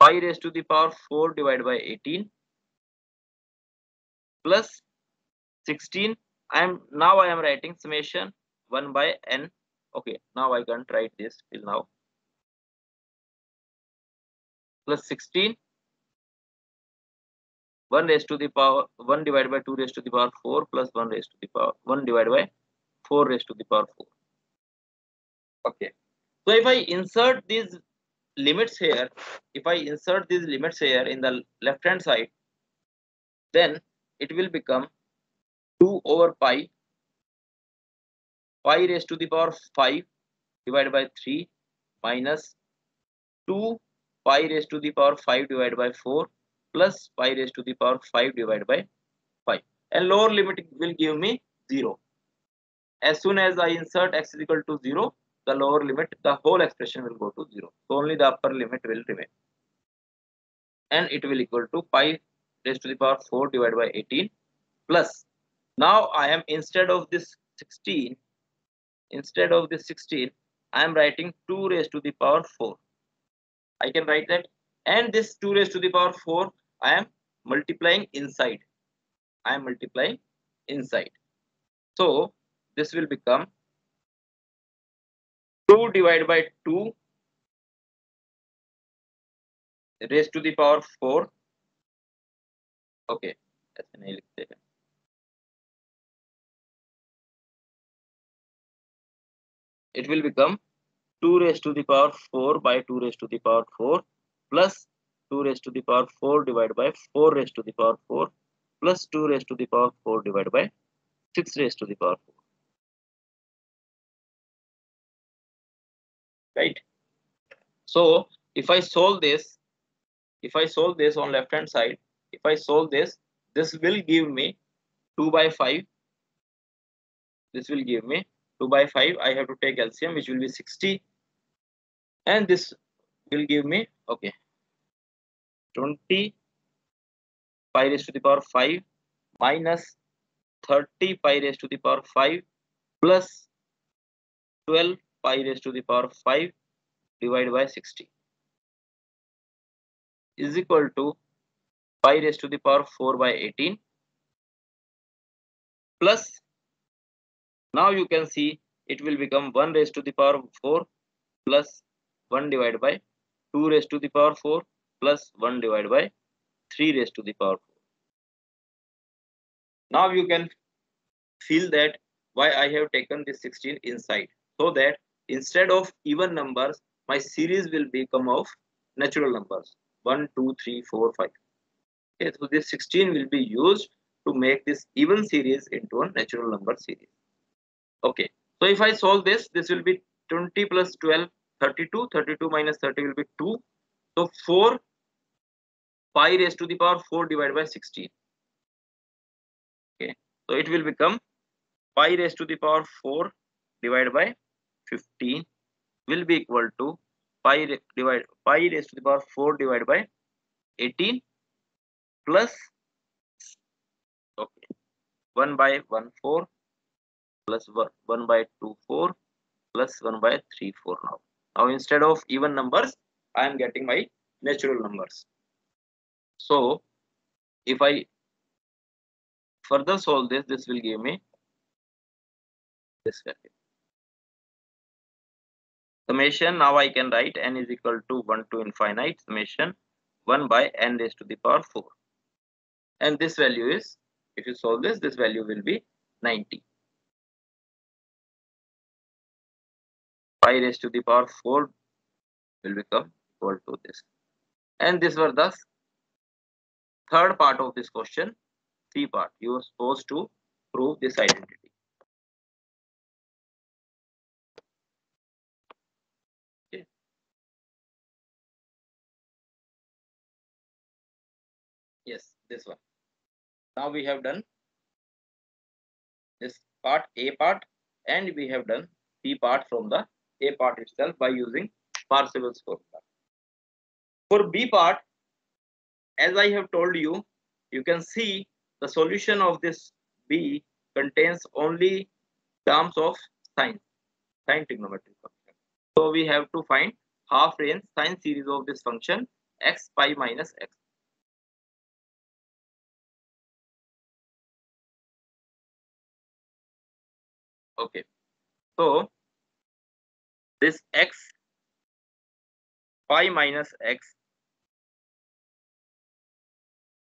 pi raised to the power 4 divided by 18 plus 16. I am writing summation 1 by n. Okay, now I can't write this till now. Plus 16, 1 raised to the power 1 divided by 2 raised to the power 4 plus 1 raised to the power 1 divided by 4 raised to the power 4. Okay, so if I insert these limits here, in the left hand side, then it will become 2 over pi raised to the power 5 divided by 3 minus 2 pi raised to the power 5 divided by 4 plus pi raised to the power 5 divided by 5, and lower limit will give me 0. As soon as I insert x is equal to 0, the lower limit, the whole expression will go to 0. So only the upper limit will remain, and it will equal to pi raised to the power 4 divided by 18 plus, now I am instead of this 16, I am writing 2 raised to the power 4. I can write that, and this 2 raised to the power 4 I am multiplying inside. So this will become 2 divided by 2 raised to the power 4. Okay, ऐसे नहीं लिखते हैं. It will become 2 raised to the power 4 by 2 raised to the power 4 plus 2 raised to the power 4 divided by 4 raised to the power 4 plus 2 raised to the power 4 divided by 6 raised to the power 4. Right? So if I solve this on left hand side, if I solve this will give me 2 by 5. This will give me 2 by 5. I have to take LCM, which will be 60, and this will give me, okay, 20 pi raised to the power 5 minus 30 pi raised to the power 5 plus 12 pi raised to the power 5 divided by 60 is equal to pi raised to the power 4 by 18 plus, now you can see it will become 1 raised to the power 4 plus 1 divided by 2 raised to the power 4 plus 1 divided by 3 raised to the power 4. Now you can feel that why I have taken this 16 inside, so that instead of even numbers my series will become of natural numbers 1 2 3 4 5. Okay, so this 16 will be used to make this even series into a natural number series. Okay, so if I solve this, this will be 20 plus 12 32, 32 minus 30 will be 2, so 4 pi raised to the power 4 divided by 16. Okay, so it will become pi raised to the power 4 divided by 15 will be equal to pi raised to the power 4 divided by 18 plus, okay, 1 by 1 4 plus 1 by 2 4 plus 1 by 3 4. Now instead of even numbers I am getting my natural numbers. So if I further solve this, this will give me this value. Summation, now I can write n is equal to 1 to infinite summation 1 by n raised to the power 4. And this value is, if you solve this, this value will be 90. Pi raised to the power 4 will become equal to this. And this was the third part of this question, C part. You are supposed to prove this identity. Okay. Yes, this one. Now we have done this part, A part, and we have done C part from the A part itself by using Parseval's formula. For B part, as I have told you, you can see the solution of this B contains only terms of sine trigonometric function. So we have to find half range sine series of this function x pi minus x. Okay, so this x pi minus x,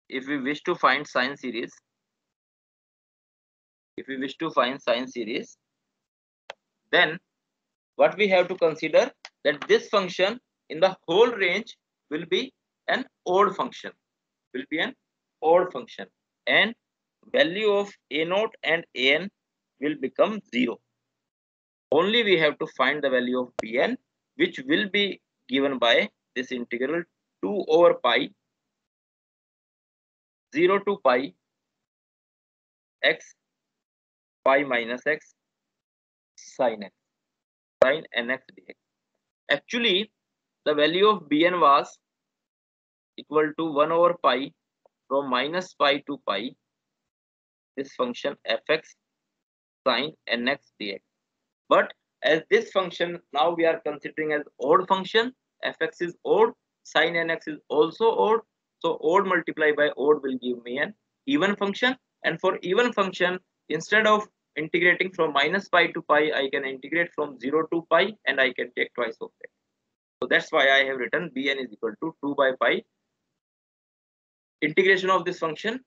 if we wish to find sine series, then what we have to consider that this function in the whole range will be an odd function, and value of a naught and an will become 0. Only we have to find the value of bn, which will be given by this integral 2 over pi 0 to pi x pi minus x sin nx dx. Actually, the value of bn was equal to 1 over pi from minus pi to pi, this function fx sin nx dx. But as this function now we are considering as odd function, fx is odd, sin nx is also odd, so odd multiplied by odd will give me an even function. And for even function, instead of integrating from minus pi to pi, I can integrate from 0 to pi, and I can take twice of that. So that's why I have written bn is equal to 2 by pi integration of this function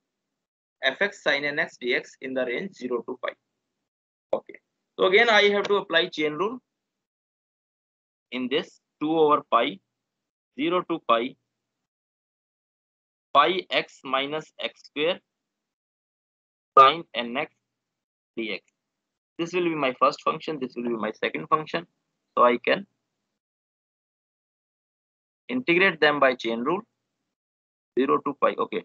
fx sin nx dx in the range 0 to pi. Okay, so again I have to apply chain rule in this 2 over pi 0 to pi x minus x square sin nx dx. This will be my first function, this will be my second function, so I can integrate them by chain rule 0 to pi. Okay,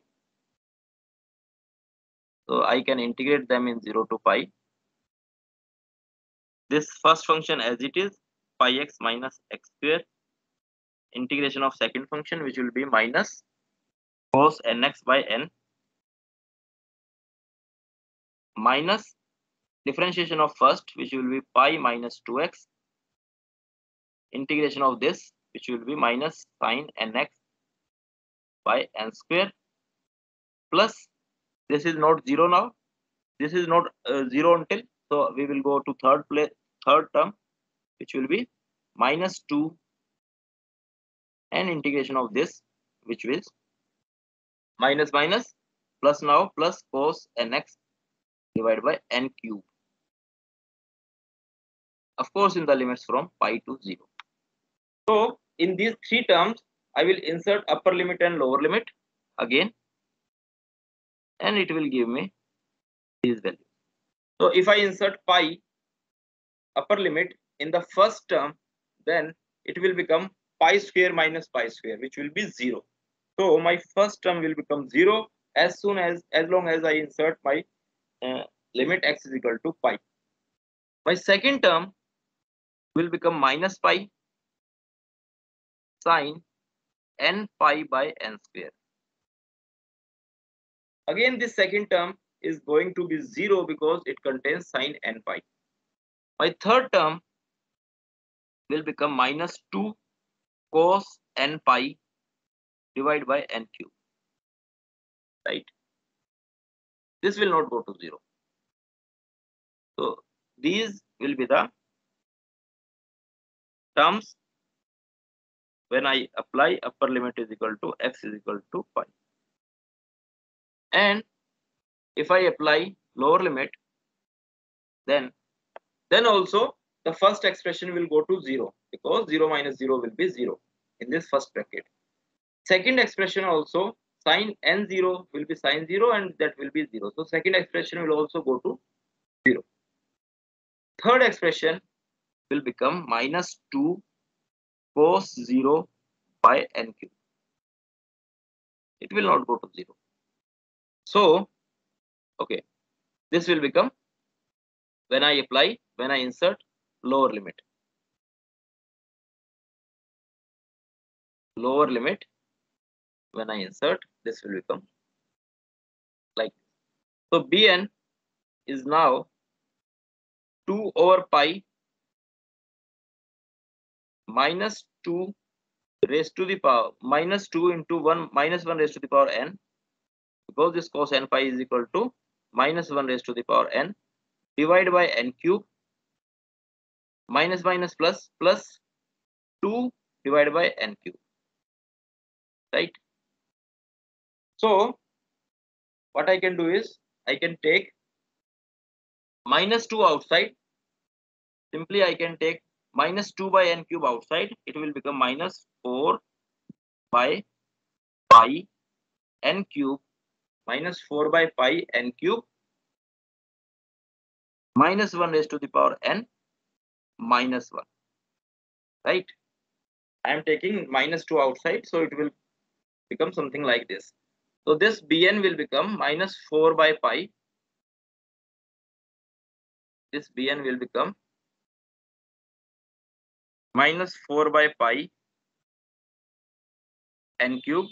so I can integrate them in 0 to pi. This first function as it is pi x minus x square integration of second function, which will be minus cos nx by n, minus differentiation of first, which will be pi minus 2x, integration of this, which will be minus sin nx by n square, plus this is not 0 now, this is not 0 until, so we will go to third term, which will be minus 2 and integration of this, which is minus minus plus, now plus cos nx divided by n cube, of course in the limits from pi to 0. So in these three terms I will insert upper limit and lower limit again, and it will give me these values. So if I insert pi upper limit in the first term, then it will become pi square minus pi square, which will be 0. So my first term will become 0 as long as I insert my limit x is equal to pi. My second term will become minus pi sine n pi by n square. Again, this second term is going to be 0 because it contains sine n pi. My third term will become minus 2 cos n pi divided by n cube, right? This will not go to 0. So these will be the terms when I apply upper limit is equal to x is equal to pi. And if I apply lower limit, then also the first expression will go to 0, because 0 minus 0 will be 0 in this first bracket. Second expression also, sin n0 will be sin 0 and that will be 0. So second expression will also go to 0. Third expression will become minus 2 cos 0 by n cube. It will not go to 0. So, okay, this will become when I insert lower limit. Lower limit, when I insert, this will become like this. So Bn is now 2 over pi minus 2 raised to the power minus 2 into 1 minus 1 raised to the power n, because this cos n pi is equal to minus 1 raised to the power n divided by n cube, minus minus plus plus 2 divided by n cube, right? So what I can do is I can take minus 2 outside. Simply I can take minus 2 by n cube outside. It will become minus 4 by pi n cube minus 4 by pi n cube minus 1 raised to the power n minus 1, right? I am taking minus 2 outside, so it will become something like this. So this Bn will become minus 4 by pi. This Bn will become minus 4 by pi n cube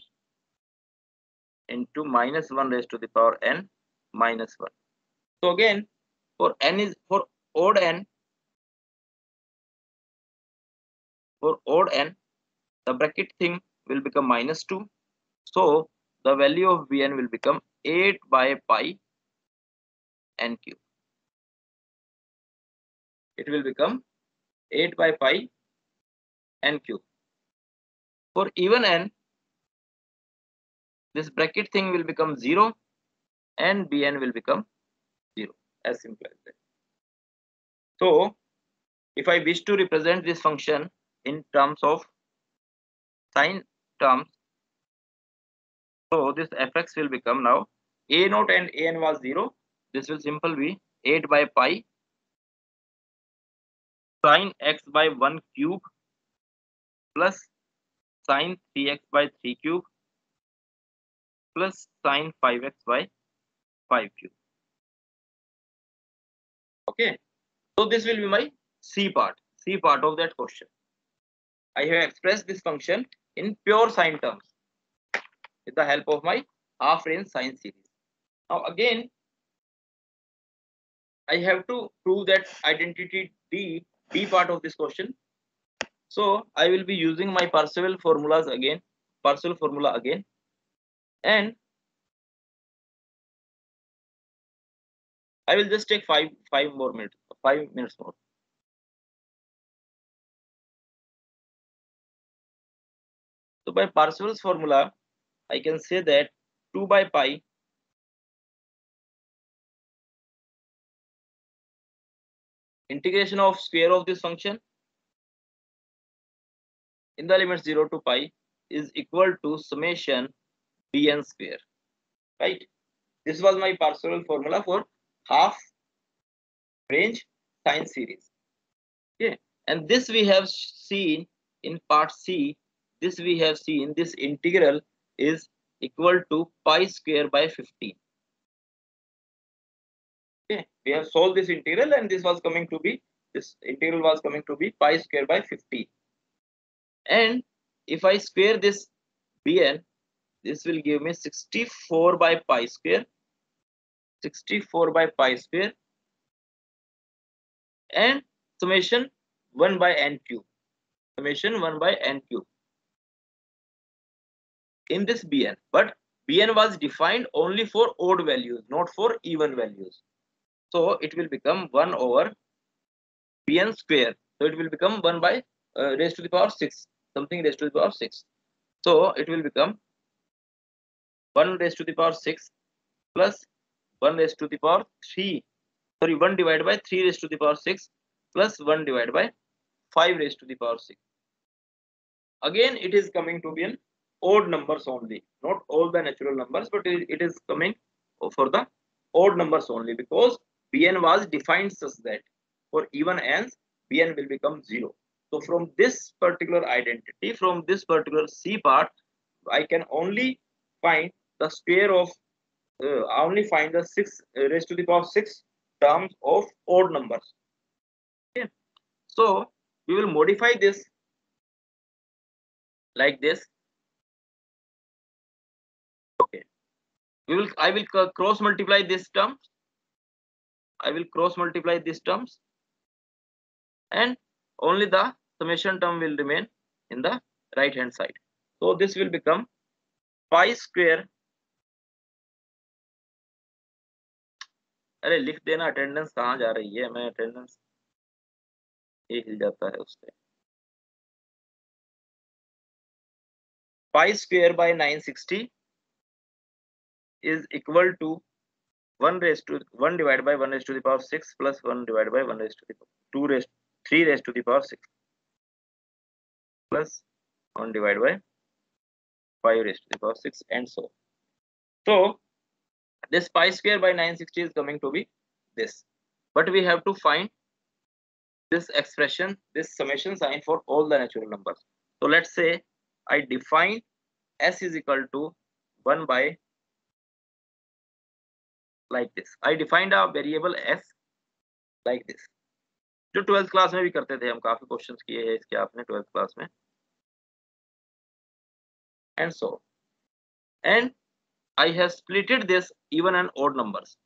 into minus 1 raised to the power n minus 1. So again, for odd n, the bracket thing will become minus 2. So the value of Bn will become 8 by pi n cube. It will become 8 by pi n cube. For even n, this bracket thing will become 0 and Bn will become 0, as simple as that. So if I wish to represent this function in terms of sine terms, so this fx will become now a0 and an was 0. This will simply be 8 by pi sine x by 1 cube plus sine 3x by 3 cube plus sine 5x by 5 cube. Okay, so this will be my C part of that question. I have expressed this function in pure sine terms with the help of my half range sine series. Now again, I have to prove that identity D part of this question. So I will be using my Parseval formula again, and I will just take 5 minutes more. So by Parseval's formula, I can say that 2 by pi integration of square of this function in the limit 0 to pi is equal to summation bn square, right? This was my Parseval formula for half range sine series. Okay, and this we have seen in part C. This we have seen this integral is equal to pi square by 15. Okay, we have solved this integral, and this integral was coming to be pi square by 15. And if I square this bn, this will give me 64 by pi square. 64 by pi square and summation 1 by n cube. Summation 1 by n cube in this bn, but bn was defined only for odd values, not for even values. So it will become 1 over bn square. So it will become 1 by raised to the power 6, something raised to the power 6. So it will become 1 raised to the power 6 plus 1 raised to the power 3. Sorry, 1 divided by 3 raised to the power 6 plus 1 divided by 5 raised to the power 6. Again, it is coming to be an odd numbers only, not all the natural numbers, but it is coming for the odd numbers only, because bn was defined such that for even n's bn will become 0. So from this particular identity, from this particular C part, I can only find the square of only find the 6 raised to the power 6 terms of odd numbers. Okay, so we will modify this like this. Okay, I will cross multiply this term. I will cross multiply these terms, and only the summation term will remain in the right hand side. So this will become pi square. अरे लिख देना, attendance कहाँ जा रही है, मैं attendance ये हिल जाता है उससे. Pi square by 960 is equal to 1 divided by 1 raised to the power 6 plus 1 divided by 1 raised to the power 3 raised to the power 6 plus 1 divided by 5 raised to the power 6, and so. So this pi square by 960 is coming to be this, but we have to find this expression, this summation sign for all the natural numbers. So let's say I define s is equal to 1 by, like this. I defined a variable s like this. जो 12th class में भी करते थे हम, काफी questions किए हैं इसके आपने 12th क्लास में. And so, and I have splitted this even and odd numbers.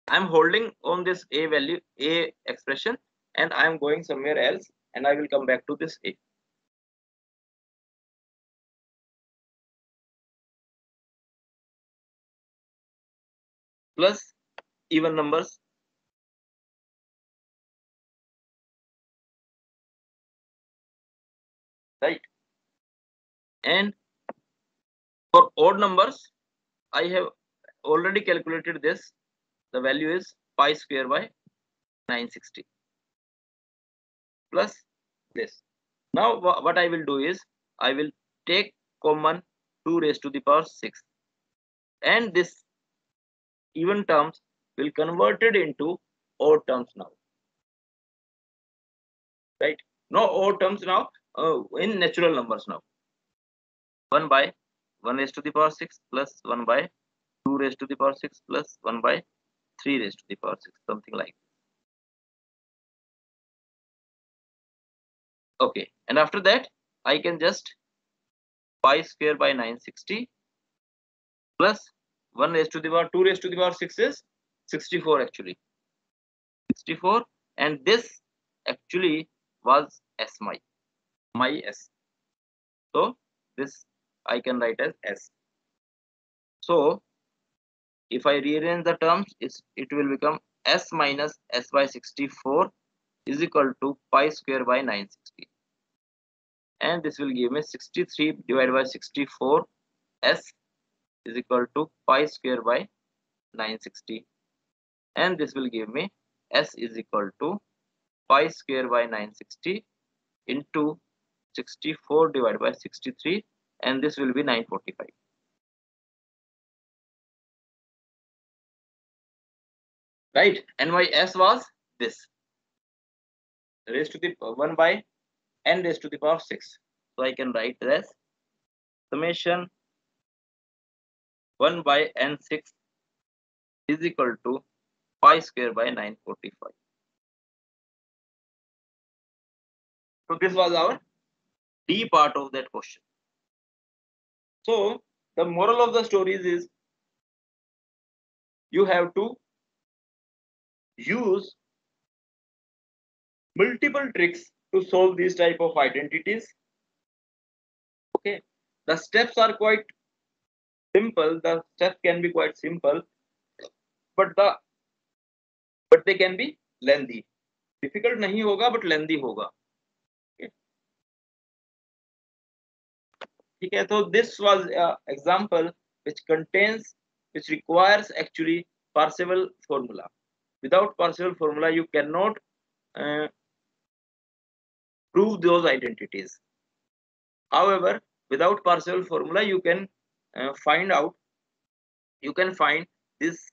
I am holding on this a value, a expression, and I am going somewhere else, and I will come back to this a. Plus even numbers. Right. And for odd numbers, I have already calculated this. The value is pi square by 960 plus this. Now what I will do is I will take common 2 raised to the power 6, and this even terms will converted into odd terms now. Right? No odd terms now in natural numbers now. 1 by 1 raised to the power 6 plus 1 by 2 raised to the power 6 plus 1 by 3 raised to the power 6, something like this. Okay, and after that I can just pi square by 960 plus 1 raised to the power 2 raised to the power 6 is 64 actually. 64, and this actually was s my s. So this I can write as s. So if I rearrange the terms, it will become s minus s by 64 is equal to pi square by 960, and this will give me 63 divided by 64 s is equal to pi square by 960, and this will give me s is equal to pi square by 960 into 64 divided by 63, and this will be 945. Right, and my s was this, raised to the 1 by n raised to the power 6. So I can write this summation 1 by n6 is equal to pi square by 945. So this was our D part of that question. So the moral of the stories is you have to use multiple tricks to solve these type of identities. Okay, the steps are quite simple. The steps can be quite simple, but they can be lengthy. Difficult नहीं होगा, but lengthy होगा. Okay. ठीक है, so this was example which requires actually Parseval formula. Without Parseval formula, you cannot prove those identities. However, without Parseval formula, you can find this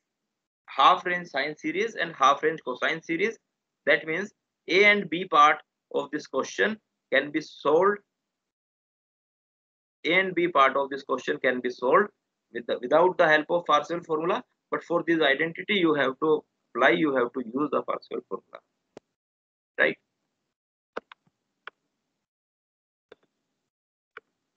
half range sine series and half range cosine series. That means A and B part of this question can be solved. A and B part of this question can be solved without the help of Parseval formula. But for this identity, you have to use the Parseval formula.